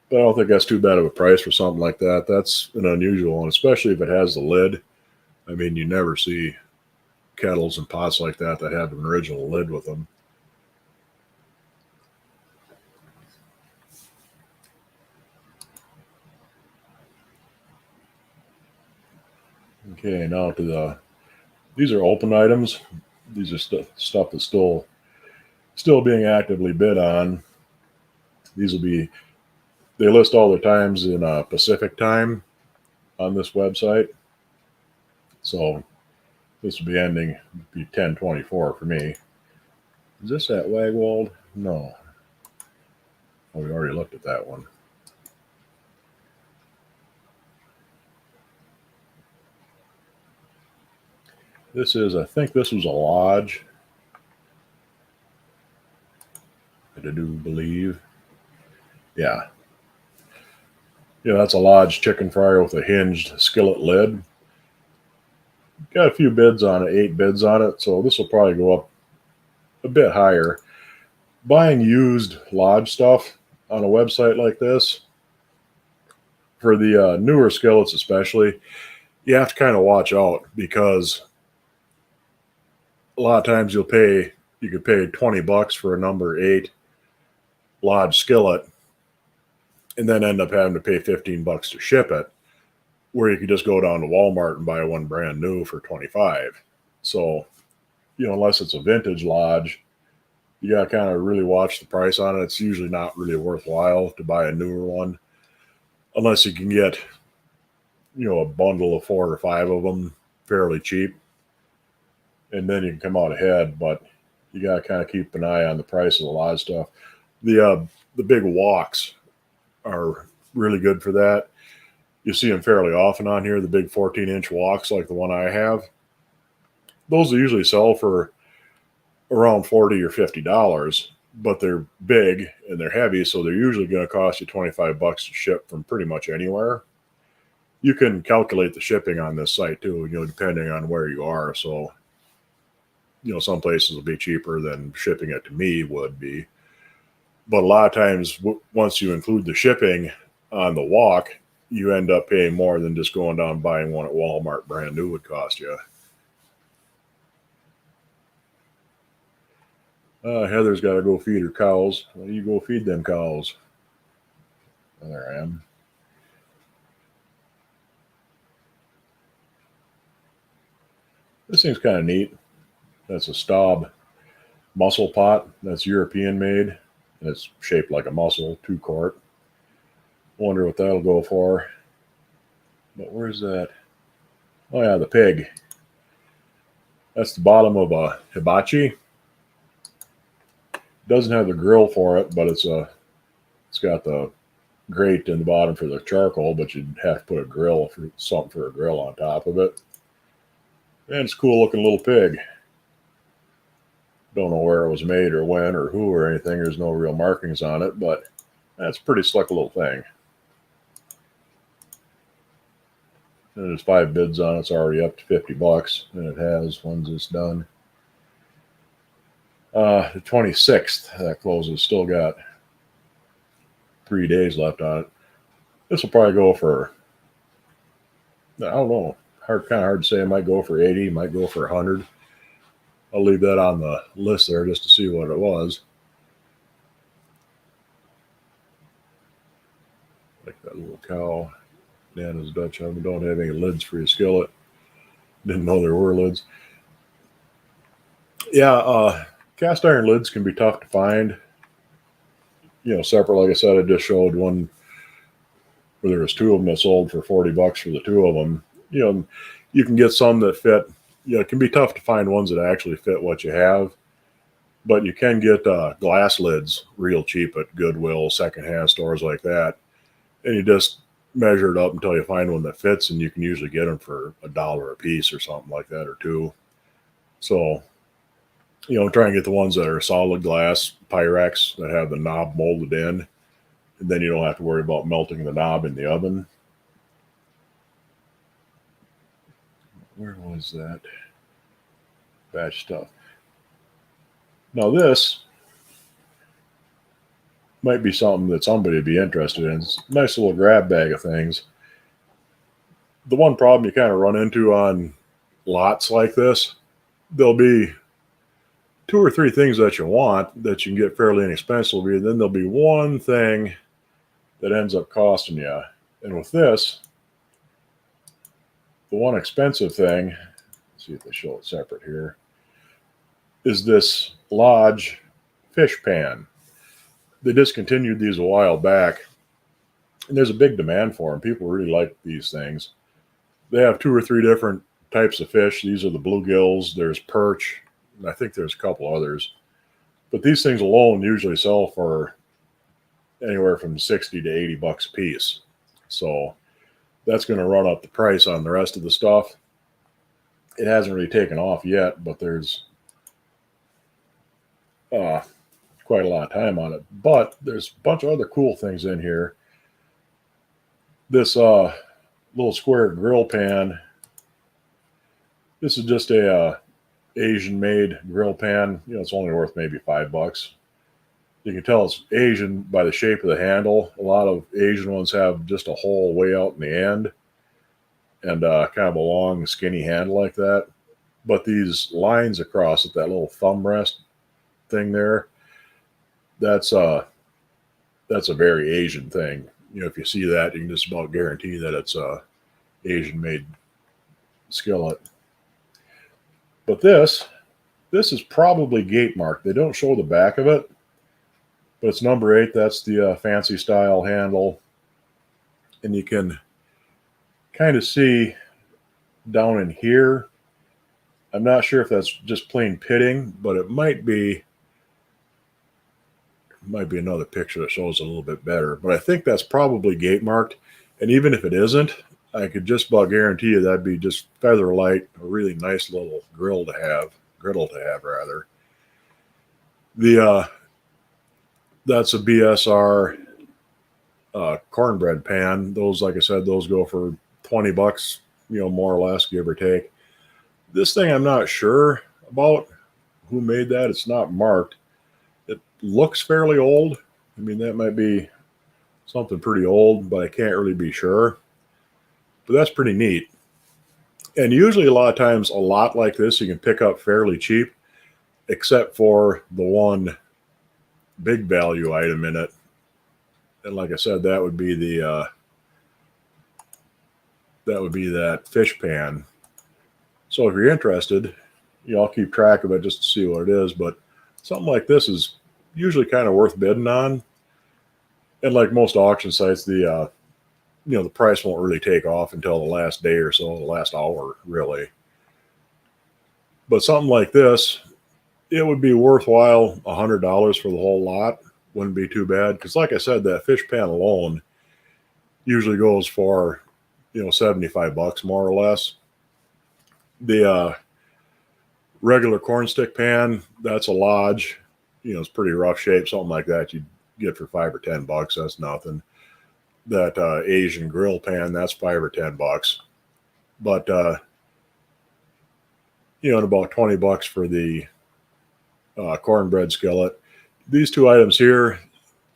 But I don't think that's too bad of a price for something like that. That's an unusual one, especially if it has the lid. I mean, you never see kettles and pots like that have an original lid with them. Okay, now to these are open items. These are stuff that's still being actively bid on. These will be, they list all the times in Pacific time on this website. So this will be ending, be 10:24 for me. Is this at Wagwold? No. Oh, we already looked at that one. This is, I think this was a lodge. I do believe. Yeah. Yeah, that's a lodge chicken fryer with a hinged skillet lid. Got a few bids on it, 8 bids on it, so this will probably go up a bit higher. Buying used lodge stuff on a website like this, for the newer skillets especially, you have to kind of watch out, because a lot of times you could pay $20 for a number 8 lodge skillet and then end up having to pay $15 to ship it, where you could just go down to Walmart and buy one brand new for $25. So, unless it's a vintage lodge, you got to kind of really watch the price on it. It's usually not really worthwhile to buy a newer one, unless you can get, a bundle of 4 or 5 of them fairly cheap, and then you can come out ahead. But you got to kind of keep an eye on the price of a lot of stuff. The big walks are really good for that. You see them fairly often on here, the big 14-inch walks like the one I have. Those usually sell for around $40 or $50, but they're big and they're heavy, so they're usually going to cost you $25 to ship from pretty much anywhere. You can calculate the shipping on this site too, depending on where you are. So, some places will be cheaper than shipping it to me would be. But a lot of times, once you include the shipping on the walk, you end up paying more than just going down and buying one at Walmart brand new would cost you. Heather's got to go feed her cows. Well, you go feed them cows. Oh, there I am. This thing's kind of neat. That's a Staub Muscle Pot. That's European made, and it's shaped like a mussel, 2-quart. Wonder what that'll go for. But where's that? Oh yeah, the pig. That's the bottom of a hibachi. Doesn't have the grill for it, but it's got the grate in the bottom for the charcoal, but you'd have to put a grill for something for a grill on top of it. And it's a cool looking little pig. Don't know where it was made or when or who or anything. There's no real markings on it, but that's a pretty slick little thing. And there's 5 bids on it. It's already up to $50, and it has, when's this done? The 26th that closes. Still got 3 days left on it. This will probably go for, I don't know, kind of hard to say. It might go for 80, might go for 100. I'll leave that on the list there just to see what it was. Like that little cow. Nana's Dutch oven. Don't have any lids for your skillet. Didn't know there were lids. Yeah, cast iron lids can be tough to find. You know, separate. Like I said, I just showed one where there was 2 of them that sold for $40 for the 2 of them. You know, you can get some that fit. You know, it can be tough to find ones that actually fit what you have, but you can get glass lids real cheap at Goodwill, secondhand stores like that, and you just measure it up until you find one that fits, and you can usually get them for $1 a piece or something like that, or 2. So, you know, try and get the ones that are solid glass Pyrex that have the knob molded in, and then you don't have to worry about melting the knob in the oven. Where was that batch stuff? Now this might be something that somebody would be interested in. It's a nice little grab bag of things. The one problem you kind of run into on lots like this, there'll be 2 or 3 things that you want that you can get fairly inexpensively, and then there'll be one thing that ends up costing you. And with this, the one expensive thing, let's see if they show it separate here, is this Lodge fish pan. They discontinued these a while back, and there's a big demand for them. People really like these things. They have 2 or 3 different types of fish. These are the bluegills. There's perch, and I think there's a couple others. But these things alone usually sell for anywhere from $60 to $80 a piece. So that's going to run up the price on the rest of the stuff. It hasn't really taken off yet, but there's quite a lot of time on it. But there's a bunch of other cool things in here. This little square grill pan. This is just a Asian-made grill pan. You know, it's only worth maybe $5. You can tell it's Asian by the shape of the handle. A lot of Asian ones have just a hole way out in the end and kind of a long, skinny handle like that. But these lines across it, that little thumb rest thing there, that's a very Asian thing. You know, if you see that, you can just about guarantee that it's a Asian-made skillet. But this is probably gate marked. They don't show the back of it, but it's number 8. That's the fancy style handle. And you can kind of see down in here. I'm not sure if that's just plain pitting, but it might be another picture that shows a little bit better. But I think that's probably gate marked. And even if it isn't, I could just about guarantee you that'd be just feather light, a really nice little griddle to have rather. That's a BSR cornbread pan. Those, like I said, those go for $20, you know, more or less, give or take. This thing I'm not sure about who made that. It's not marked. It looks fairly old. I mean, that might be something pretty old, but I can't really be sure. But that's pretty neat. And usually a lot of times a lot like this you can pick up fairly cheap, except for the one big value item in it. And like I said, that would be that fish pan. So if you're interested, I'll keep track of it just to see what it is. But something like this is usually kind of worth bidding on. And like most auction sites, the the price won't really take off until the last day or so, the last hour, really. But something like this, it would be worthwhile. $100 for the whole lot wouldn't be too bad. Because like I said, that fish pan alone usually goes for, $75 more or less. The regular corn stick pan, that's a Lodge. It's pretty rough shape, something like that you'd get for $5 or $10. That's nothing. That Asian grill pan, that's $5 or $10. But and about $20 for the cornbread skillet. These two items here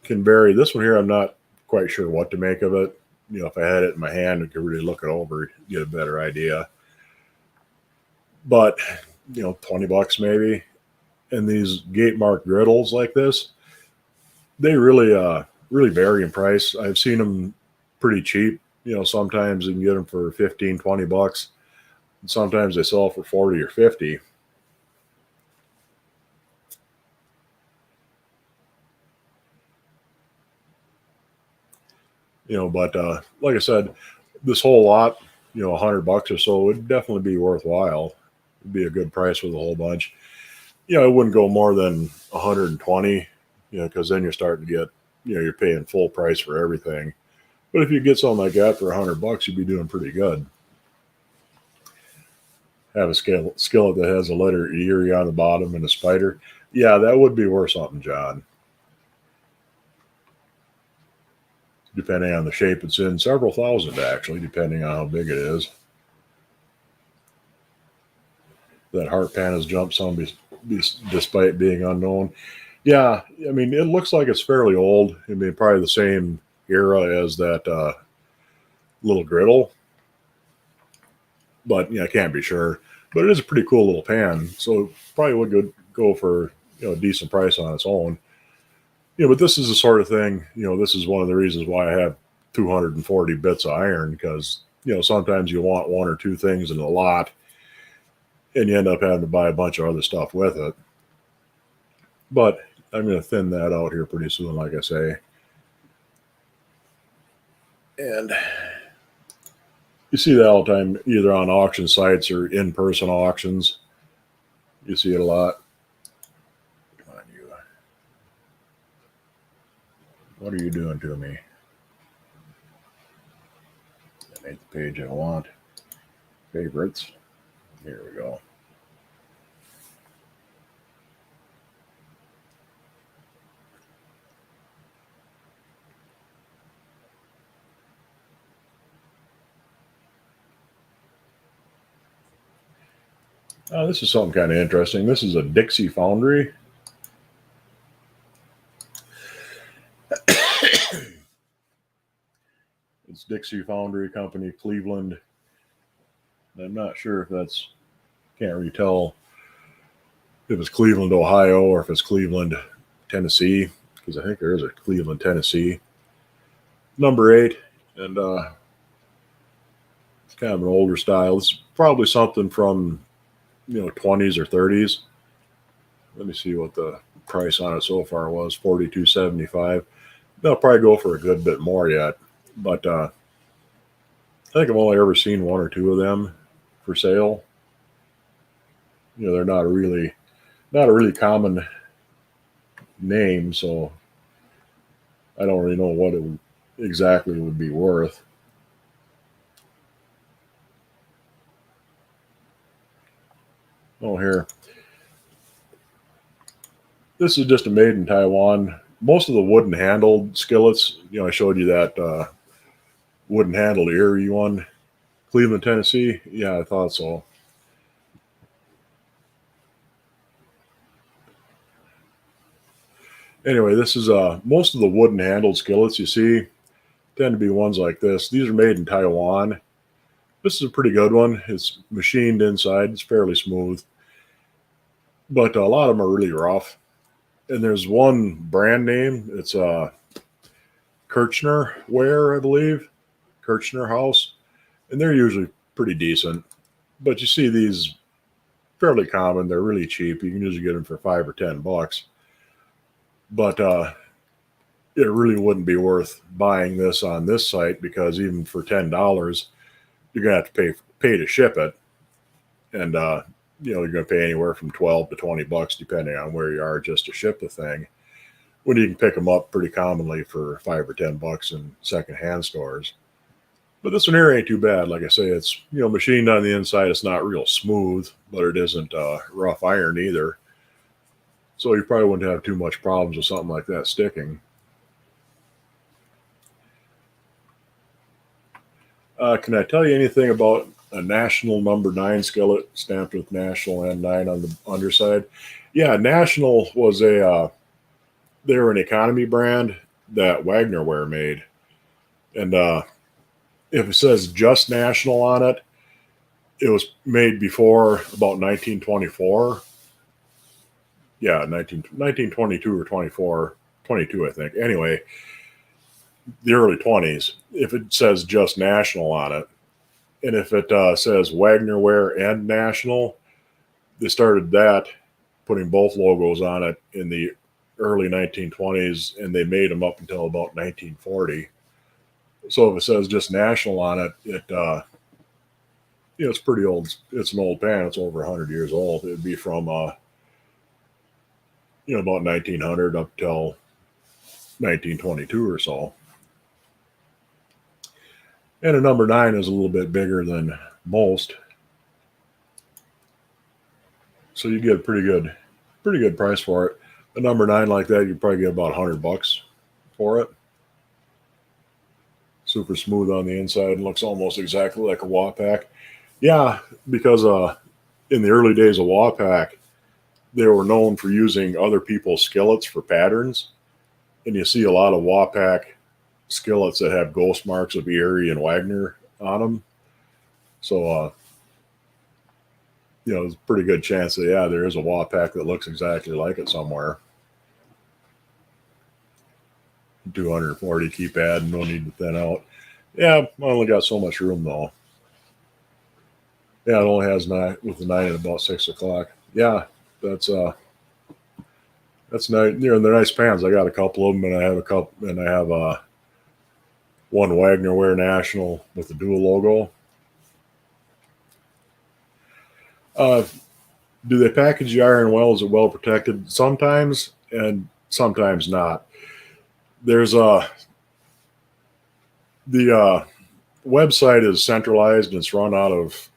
can vary. This one here, I'm not quite sure what to make of it. If I had it in my hand, I could really look it over, get a better idea. But $20 maybe. And these gate marked griddles like this, they really vary in price. I've seen them pretty cheap. Sometimes you can get them for $15-20. And sometimes they sell for 40 or 50. But like I said, this whole lot, $100 or so would definitely be worthwhile. It'd be a good price for the whole bunch. It wouldn't go more than 120, because then you're starting to get, you're paying full price for everything. But if you get something like that for $100, you'd be doing pretty good. Have a skillet that has a letter E on the bottom and a spider. Yeah, that would be worth something, John. Depending on the shape it's in, several thousand actually, depending on how big it is. That heart pan has jumped some despite being unknown. Yeah, I mean, it looks like it's fairly old. I mean, probably the same era as that little griddle. But I can't be sure. But it is a pretty cool little pan, so probably would go for a decent price on its own. But this is the sort of thing. This is one of the reasons why I have 240 bits of iron, because sometimes you want one or two things in a lot, and you end up having to buy a bunch of other stuff with it. But I'm going to thin that out here pretty soon, like I say. And you see that all the time, either on auction sites or in-person auctions. You see it a lot. Come on, you. What are you doing to me? That ain't the page I want. Favorites. Here we go. This is something kind of interesting. This is a Dixie Foundry. It's Dixie Foundry Company, Cleveland. I'm not sure if that's, can't really tell if it's Cleveland, Ohio, or if it's Cleveland, Tennessee, because I think there is a Cleveland, Tennessee. Number 8, and it's kind of an older style. It's probably something from 20s or 30s. Let me see what the price on it so far was. $42.75. They'll probably go for a good bit more yet, but I think I've only ever seen one or two of them for sale. They're not a really common name, so I don't really know what it exactly would be worth. Oh, here. This is just a made in Taiwan. Most of the wooden handled skillets, I showed you that wooden handled Erie one. Cleveland, Tennessee. Yeah, I thought so. Anyway, this is most of the wooden handled skillets you see tend to be ones like this. These are made in Taiwan. This is a pretty good one. It's machined inside. It's fairly smooth. But a lot of them are really rough. And there's one brand name. It's Wagnerware, I believe. Kirchner House. And they're usually pretty decent. But you see these fairly common. They're really cheap. You can usually get them for $5 or $10. But it really wouldn't be worth buying this on this site, because even for $10, you're gonna have to pay to ship it, and you're gonna pay anywhere from $12 to $20 depending on where you are just to ship the thing. When you can pick them up pretty commonly for $5 or $10 in secondhand stores. But this one here ain't too bad. Like I say, it's machined on the inside. It's not real smooth, but it isn't rough iron either. So you probably wouldn't have too much problems with something like that sticking. Can I tell you anything about a National number 9 skillet stamped with National and 9 on the underside? Yeah, National was they were an economy brand that Wagnerware made. And if it says just National on it, it was made before about 1924. Yeah, 1922 or 24, 22, I think. Anyway, the early 20s. If it says just National on it, and if it says Wagnerware and National, they started that, putting both logos on it in the early 1920s, and they made them up until about 1940. So if it says just National on it, it's pretty old. It's an old pan. It's over 100 years old. It'd be from about 1900 up till 1922 or so. And a number 9 is a little bit bigger than most, so you get a pretty good price for it. A number 9 like that, you'd probably get about $100 for it. Super smooth on the inside and looks almost exactly like a Wapak. Yeah, because in the early days of Wapak, they were known for using other people's skillets for patterns, and you see a lot of Wapak skillets that have ghost marks of Erie and Wagner on them. So, there's a pretty good chance that, there is a Wapak that looks exactly like it somewhere. 240, keep adding, no need to thin out. Yeah, I only got so much room though. Yeah, it only has 9 with the 9 at about 6 o'clock. Yeah, that's nice. They're nice pans. I got a couple of them, and I have one Wagnerware National with the dual logo. Do they package the iron well? Is it well protected? Sometimes, and sometimes not. There's the website is centralized, and it's run out of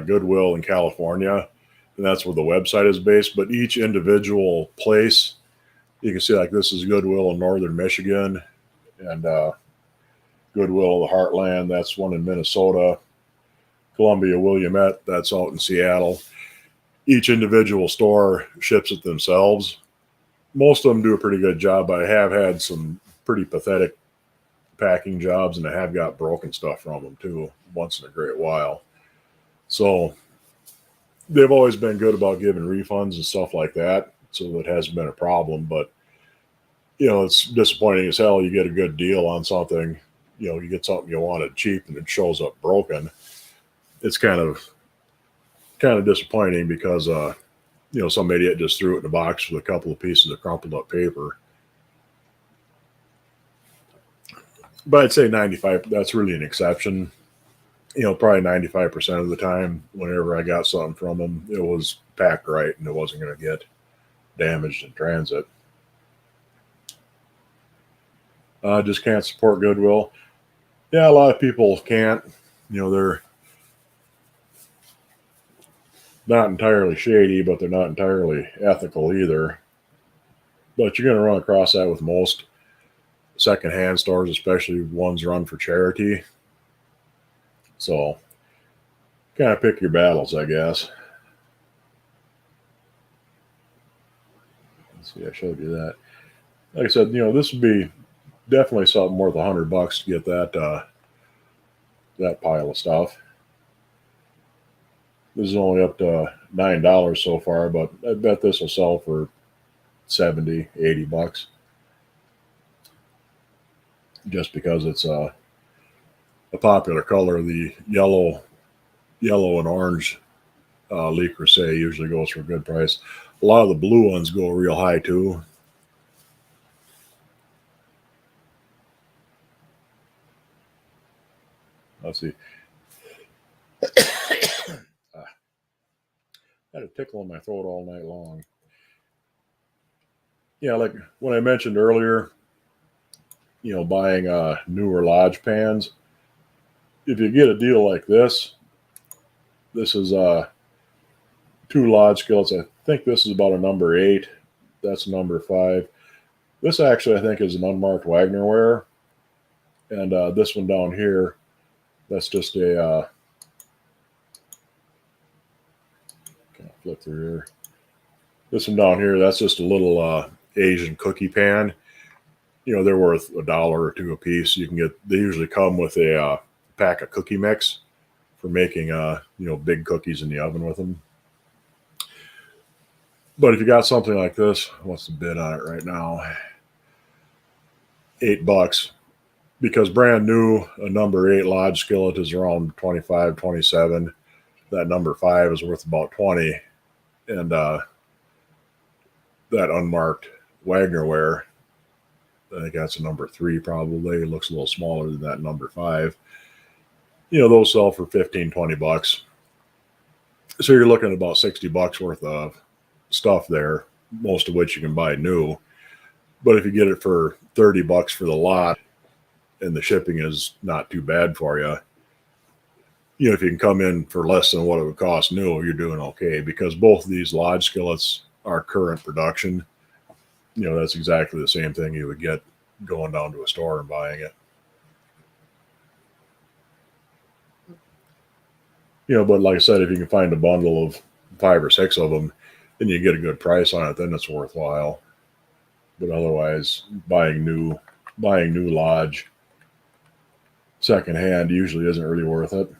Goodwill in California, and that's where the website is based. But each individual place, you can see, like, this is Goodwill in northern Michigan, and Goodwill of the Heartland, that's one in Minnesota. Columbia Willamette, that's out in Seattle. Each individual store ships it themselves. Most of them do a pretty good job, but I have had some pretty pathetic packing jobs, and I have got broken stuff from them too, once in a great while. So they've always been good about giving refunds and stuff like that, so that hasn't been a problem. But it's disappointing as hell. You get a good deal on something, you get something you wanted cheap, and it shows up broken. It's kind of disappointing, because some idiot just threw it in a box with a couple of pieces of crumpled up paper. But I'd say 95, that's really an exception. Probably 95% of the time, whenever I got something from them, it was packed right, and it wasn't going to get damaged in transit. Just can't support Goodwill. Yeah, a lot of people can't. They're not entirely shady, but they're not entirely ethical either. But you're going to run across that with most secondhand stores, especially ones run for charity. So kind of pick your battles, I guess. Let's see, I showed you that. Like I said, this would be definitely something worth $100 to get that pile of stuff. This is only up to $9 so far, but I bet this will sell for $70, $80, just because it's a popular color. The yellow and orange Le Creuset usually goes for a good price. A lot of the blue ones go real high too. Let's see. I had a tickle in my throat all night long. Yeah, like when I mentioned earlier, buying newer Lodge pans. If you get a deal like this is 2 Lodge skillets. I think this is about a number 8. That's number 5. This actually, I think, is an unmarked Wagnerware. And this one down here, that's just a, kind of flip through here. This one down here, that's just a little Asian cookie pan. They're worth $1 or $2 a piece. You can get, they usually come with a pack of cookie mix for making, big cookies in the oven with them. But if you got something like this, what's the bid on it right now? $8. Because brand new, a number 8 Lodge skillet is around 25, 27. That number 5 is worth about 20. And that unmarked Wagnerware, I think that's a number 3 probably. It looks a little smaller than that number 5. Those sell for 15, 20 bucks. So you're looking at about 60 bucks worth of stuff there, most of which you can buy new. But if you get it for 30 bucks for the lot, and the shipping is not too bad for you, if you can come in for less than what it would cost new, you're doing okay, because both of these Lodge skillets are current production. That's exactly the same thing you would get going down to a store and buying it. But like I said, if you can find a bundle of 5 or 6 of them and you get a good price on it, then it's worthwhile. But otherwise, buying new Lodge secondhand usually isn't really worth it.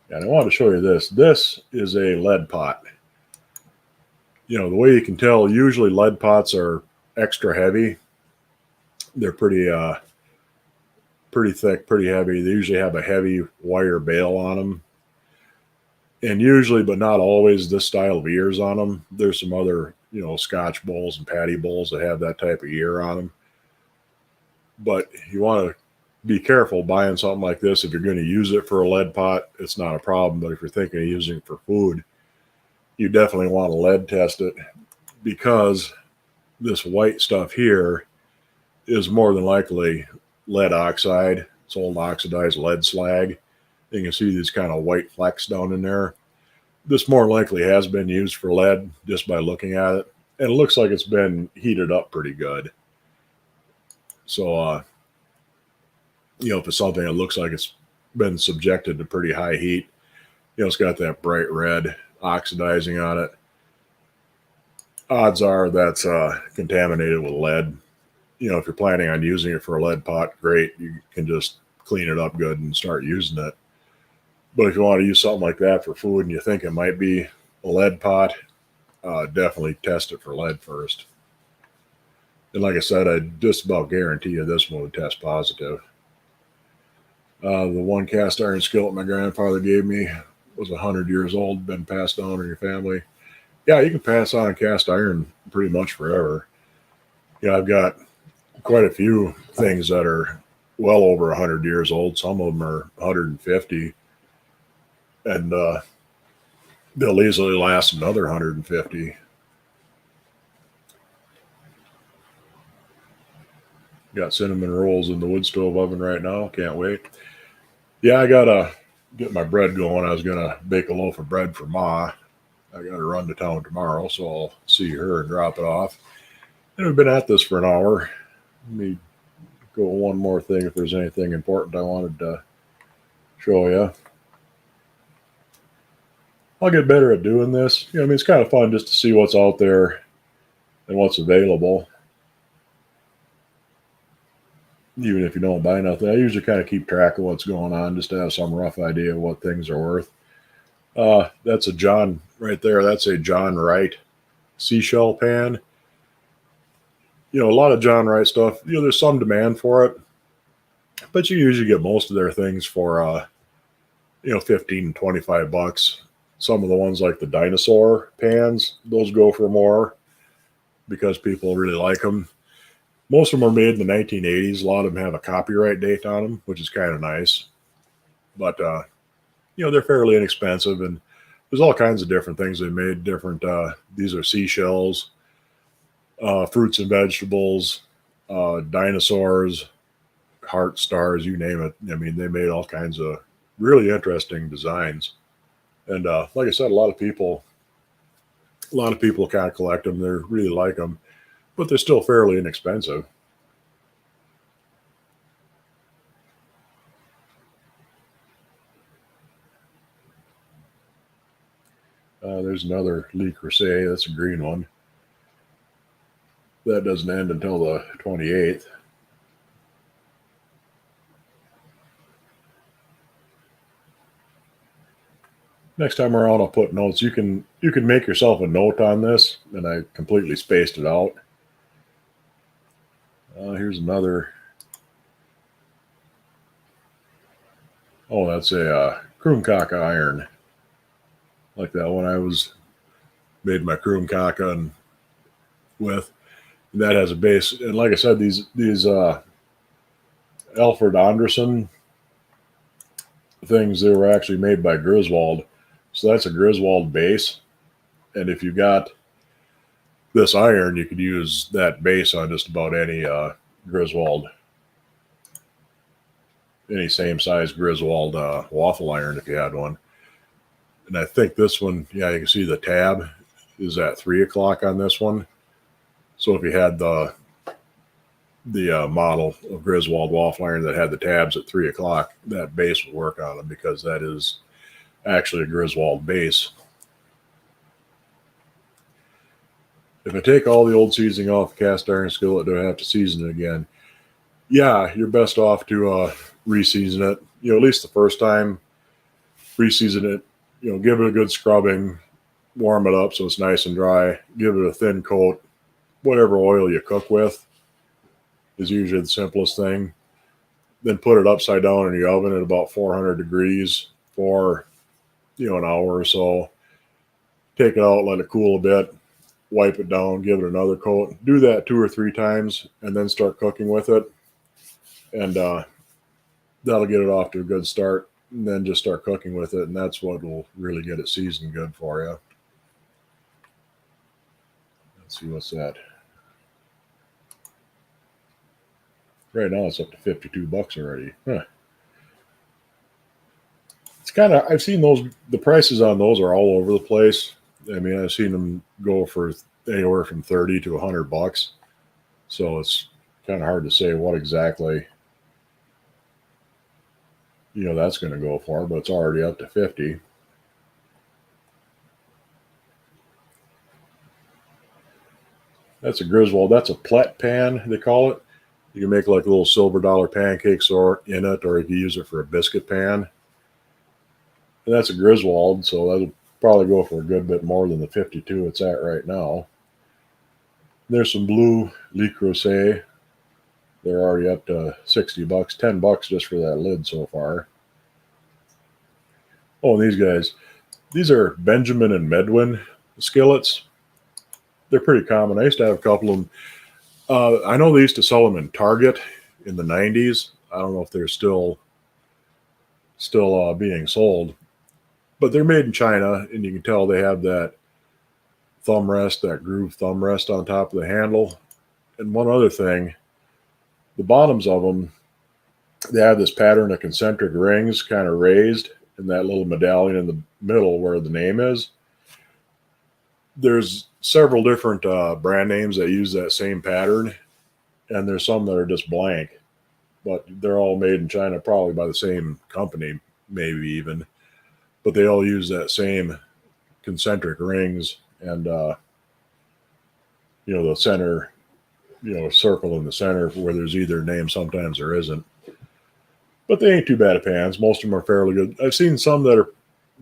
And I wanted to show you this. This is a lead pot. The way you can tell, usually lead pots are extra heavy. They're pretty thick, pretty heavy. They usually have a heavy wire bail on them. And usually, but not always, this style of ears on them. There's some other, Scotch bowls and patty bowls that have that type of ear on them. But you want to be careful buying something like this. If you're going to use it for a lead pot, it's not a problem. But if you're thinking of using it for food, you definitely want to lead test it, because this white stuff here is more than likely lead oxide. It's old oxidized lead slag. You can see these kind of white flecks down in there. This more likely has been used for lead just by looking at it. And it looks like it's been heated up pretty good. So, if it's something that looks like it's been subjected to pretty high heat, it's got that bright red oxidizing on it, odds are that's contaminated with lead. If you're planning on using it for a lead pot, great. You can just clean it up good and start using it. But if you want to use something like that for food and you think it might be a lead pot, definitely test it for lead first. And like I said, I just about guarantee you this one would test positive. The one cast iron skillet my grandfather gave me was 100 years old, been passed down in your family. Yeah, you can pass on cast iron pretty much forever. I've got quite a few things that are well over 100 years old. Some of them are 150. And they'll easily last another 150. Got cinnamon rolls in the wood stove oven right now. Can't wait. Yeah, I got to get my bread going. I was going to bake a loaf of bread for Ma. I got to run to town tomorrow, so I'll see her and drop it off. And we've been at this for an hour. Let me go one more thing if there's anything important I wanted to show you. I'll get better at doing this. It's kind of fun just to see what's out there and what's available. Even if you don't buy nothing, I usually kind of keep track of what's going on just to have some rough idea of what things are worth. That's a John right there. That's a John Wright seashell pan. A lot of John Wright stuff, there's some demand for it. But you usually get most of their things for 15 to $25. Some of the ones like the dinosaur pans, those go for more because people really like them. Most of them are made in the 1980s. A lot of them have a copyright date on them, which is kind of nice. But they're fairly inexpensive, and there's all kinds of different things they made. Different. These are seashells, fruits and vegetables, dinosaurs, heart stars, you name it. I mean, they made all kinds of really interesting designs. And like I said, a lot of people kind of collect them. They really like them, but they're still fairly inexpensive. There's another Le Creuset. That's a green one. That doesn't end until the 28th. Next time around, I'll put notes. You can make yourself a note on this, and I completely spaced it out. Here's another. Oh, that's a Kroomkaka iron. Like that one I made my Kroomkaka and with. And that has a base, and like I said, these Alfred Anderson things, they were actually made by Griswold. So that's a Griswold base. And if you got this iron, you could use that base on just about any Griswold, any same size Griswold waffle iron if you had one. And I think this one, yeah, you can see the tab is at 3 o'clock on this one. So if you had the model of Griswold waffle iron that had the tabs at 3 o'clock, that base would work on them because that is actually a Griswold base. If I take all the old seasoning off the cast iron skillet, do I have to season it again? Yeah, you're best off to re-season it. At least the first time, re-season it. Give it a good scrubbing, warm it up so it's nice and dry. Give it a thin coat. Whatever oil you cook with is usually the simplest thing. Then put it upside down in the oven at about 400 degrees for an hour or so. Take it out, let it cool a bit, wipe it down, give it another coat. Do that 2 or 3 times, and then start cooking with it. And that'll get it off to a good start. And then just start cooking with it, and that's what will really get it seasoned good for you. Let's see, what's that? Right now it's up to $52 already. Huh. It's kind of, I've seen those, the prices on those are all over the place. I mean, I've seen them go for anywhere from 30 to $100. So it's kind of hard to say what exactly that's going to go for, but it's already up to 50. That's a Griswold. That's a plet pan, they call it. You can make like little silver dollar pancakes in it, or you can use it for a biscuit pan. And that's a Griswold, so that'll probably go for a good bit more than the 52 it's at right now. There's some blue Le Creuset. They're already up to $60, $10 just for that lid so far. Oh, and these guys, these are Benjamin and Medwin skillets. They're pretty common. I used to have a couple of them. I know they used to sell them in Target in the 90s. I don't know if they're still being sold, but they're made in China, and you can tell they have that thumb rest, that groove thumb rest on top of the handle. And one other thing, the bottoms of them, they have this pattern of concentric rings kind of raised, and that little medallion in the middle where the name is. There's several different brand names that use that same pattern, and there's some that are just blank, but they're all made in China, probably by the same company, maybe even, but they all use that same concentric rings and the center, circle in the center where there's either name, sometimes there isn't. But they ain't too bad of pans. Most of them are fairly good. I've seen some that are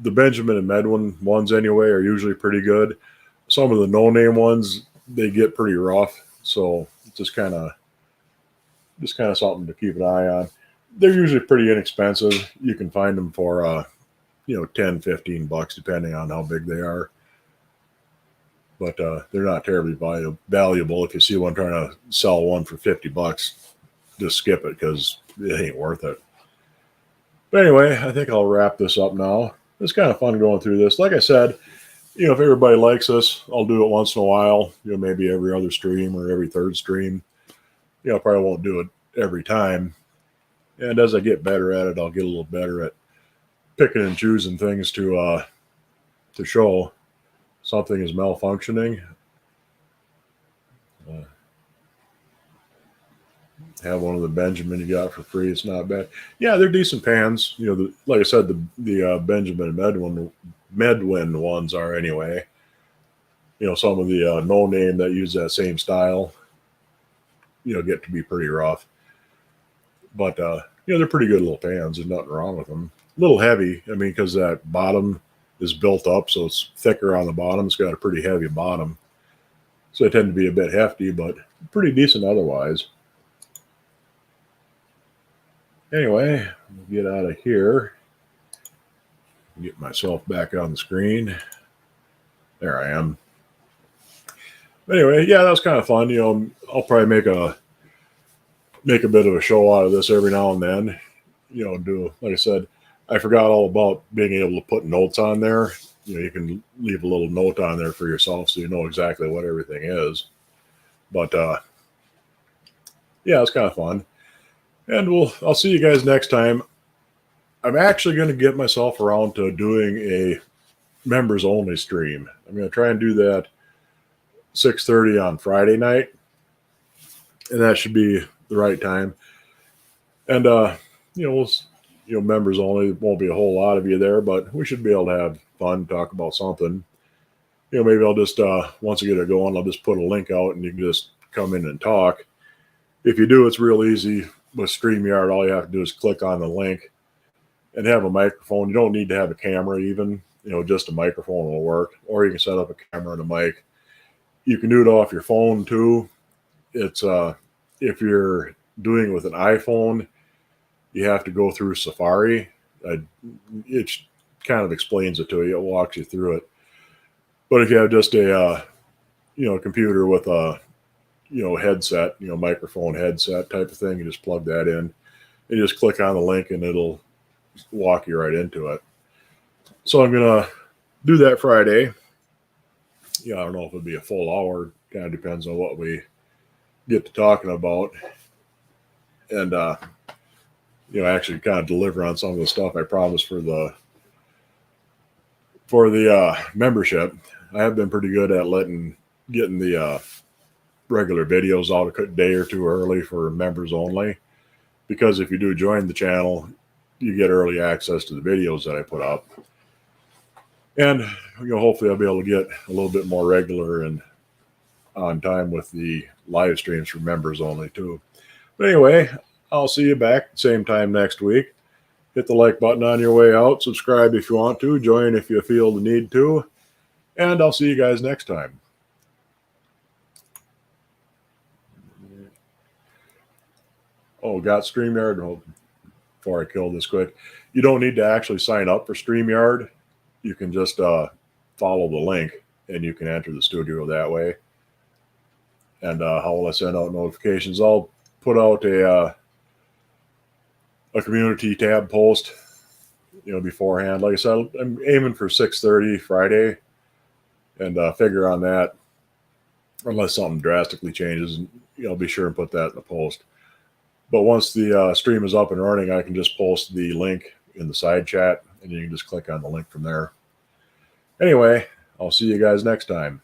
the Benjamin and Medwin ones anyway are usually pretty good. Some of the no-name ones, they get pretty rough. So just kind of something to keep an eye on. they're usually pretty inexpensive. You can find them for, you know, 10, 15 bucks, depending on how big they are. But they're not terribly valuable. If you see one trying to sell one for 50 bucks, just skip it because it ain't worth it. But anyway, I think I'll wrap this up now. It's kind of fun going through this. Like I said, you know, if everybody likes this, I'll do it once in a while, you know, maybe every other stream or every third stream. You know, I probably won't do it every time. And as I get better at it, I'll get a little better at picking and choosing things to show something is malfunctioning. Have one of the Benjamin you got for free. It's not bad. Yeah, they're decent pans. You know, like I said, the Benjamin and Medwin ones are anyway. You know, some of the no-name that use that same style, you know, get to be pretty rough. But, you know, they're pretty good little pans. There's nothing wrong with them. A little heavy. I mean, because that bottom is built up, so it's thicker on the bottom. It's got a pretty heavy bottom. So they tend to be a bit hefty, but pretty decent otherwise. Anyway, we'll get out of here. Get myself back on the screen. There I am. Anyway, yeah, that was kind of fun. You know, I'll probably make a bit of a show out of this every now and then. You know, do, like I said, I forgot all about being able to put notes on there. You know, you can leave a little note on there for yourself so you know exactly what everything is. But yeah, it's kind of fun. And I'll see you guys next time. I'm actually going to get myself around to doing a members only stream. I'm going to try and do that 6:30 on Friday night. And that should be the right time. And you know, members only, won't be a whole lot of you there, but we should be able to have fun, talk about something. You know, maybe I'll just once I get it going, I'll just put a link out and you can just come in and talk. If you do, it's real easy. With StreamYard, all you have to do is click on the link and have a microphone. You don't need to have a camera even. You know, just a microphone will work. Or you can set up a camera and a mic. You can do it off your phone too. It's if you're doing it with an iPhone, you have to go through Safari. It kind of explains it to you. It walks you through it. But if you have just a you know, computer with a you know, headset, you know, microphone headset type of thing, you just plug that in. You just click on the link and it'll walk you right into it. So I'm going to do that Friday. Yeah, I don't know if it'll be a full hour. Kind of depends on what we get to talking about. And, you know, actually kind of deliver on some of the stuff I promised for the membership. I have been pretty good at getting the regular videos out a day or two early for members only, because if you do join the channel, you get early access to the videos that I put up. And you know, hopefully I'll be able to get a little bit more regular and on time with the live streams for members only too. But anyway, I'll see you back same time next week. Hit the like button on your way out, subscribe if you want to, join if you feel the need to, and I'll see you guys next time. Oh, got StreamYard? Oh, before I kill this quick, you don't need to actually sign up for StreamYard. You can just follow the link and you can enter the studio that way. And how will I send out notifications? I'll put out a community tab post, you know, beforehand. Like I said, I'm aiming for 6:30 Friday, and figure on that. Unless something drastically changes, you know, I'll be sure and put that in the post. But once the stream is up and running, I can just post the link in the side chat, and you can just click on the link from there. Anyway, I'll see you guys next time.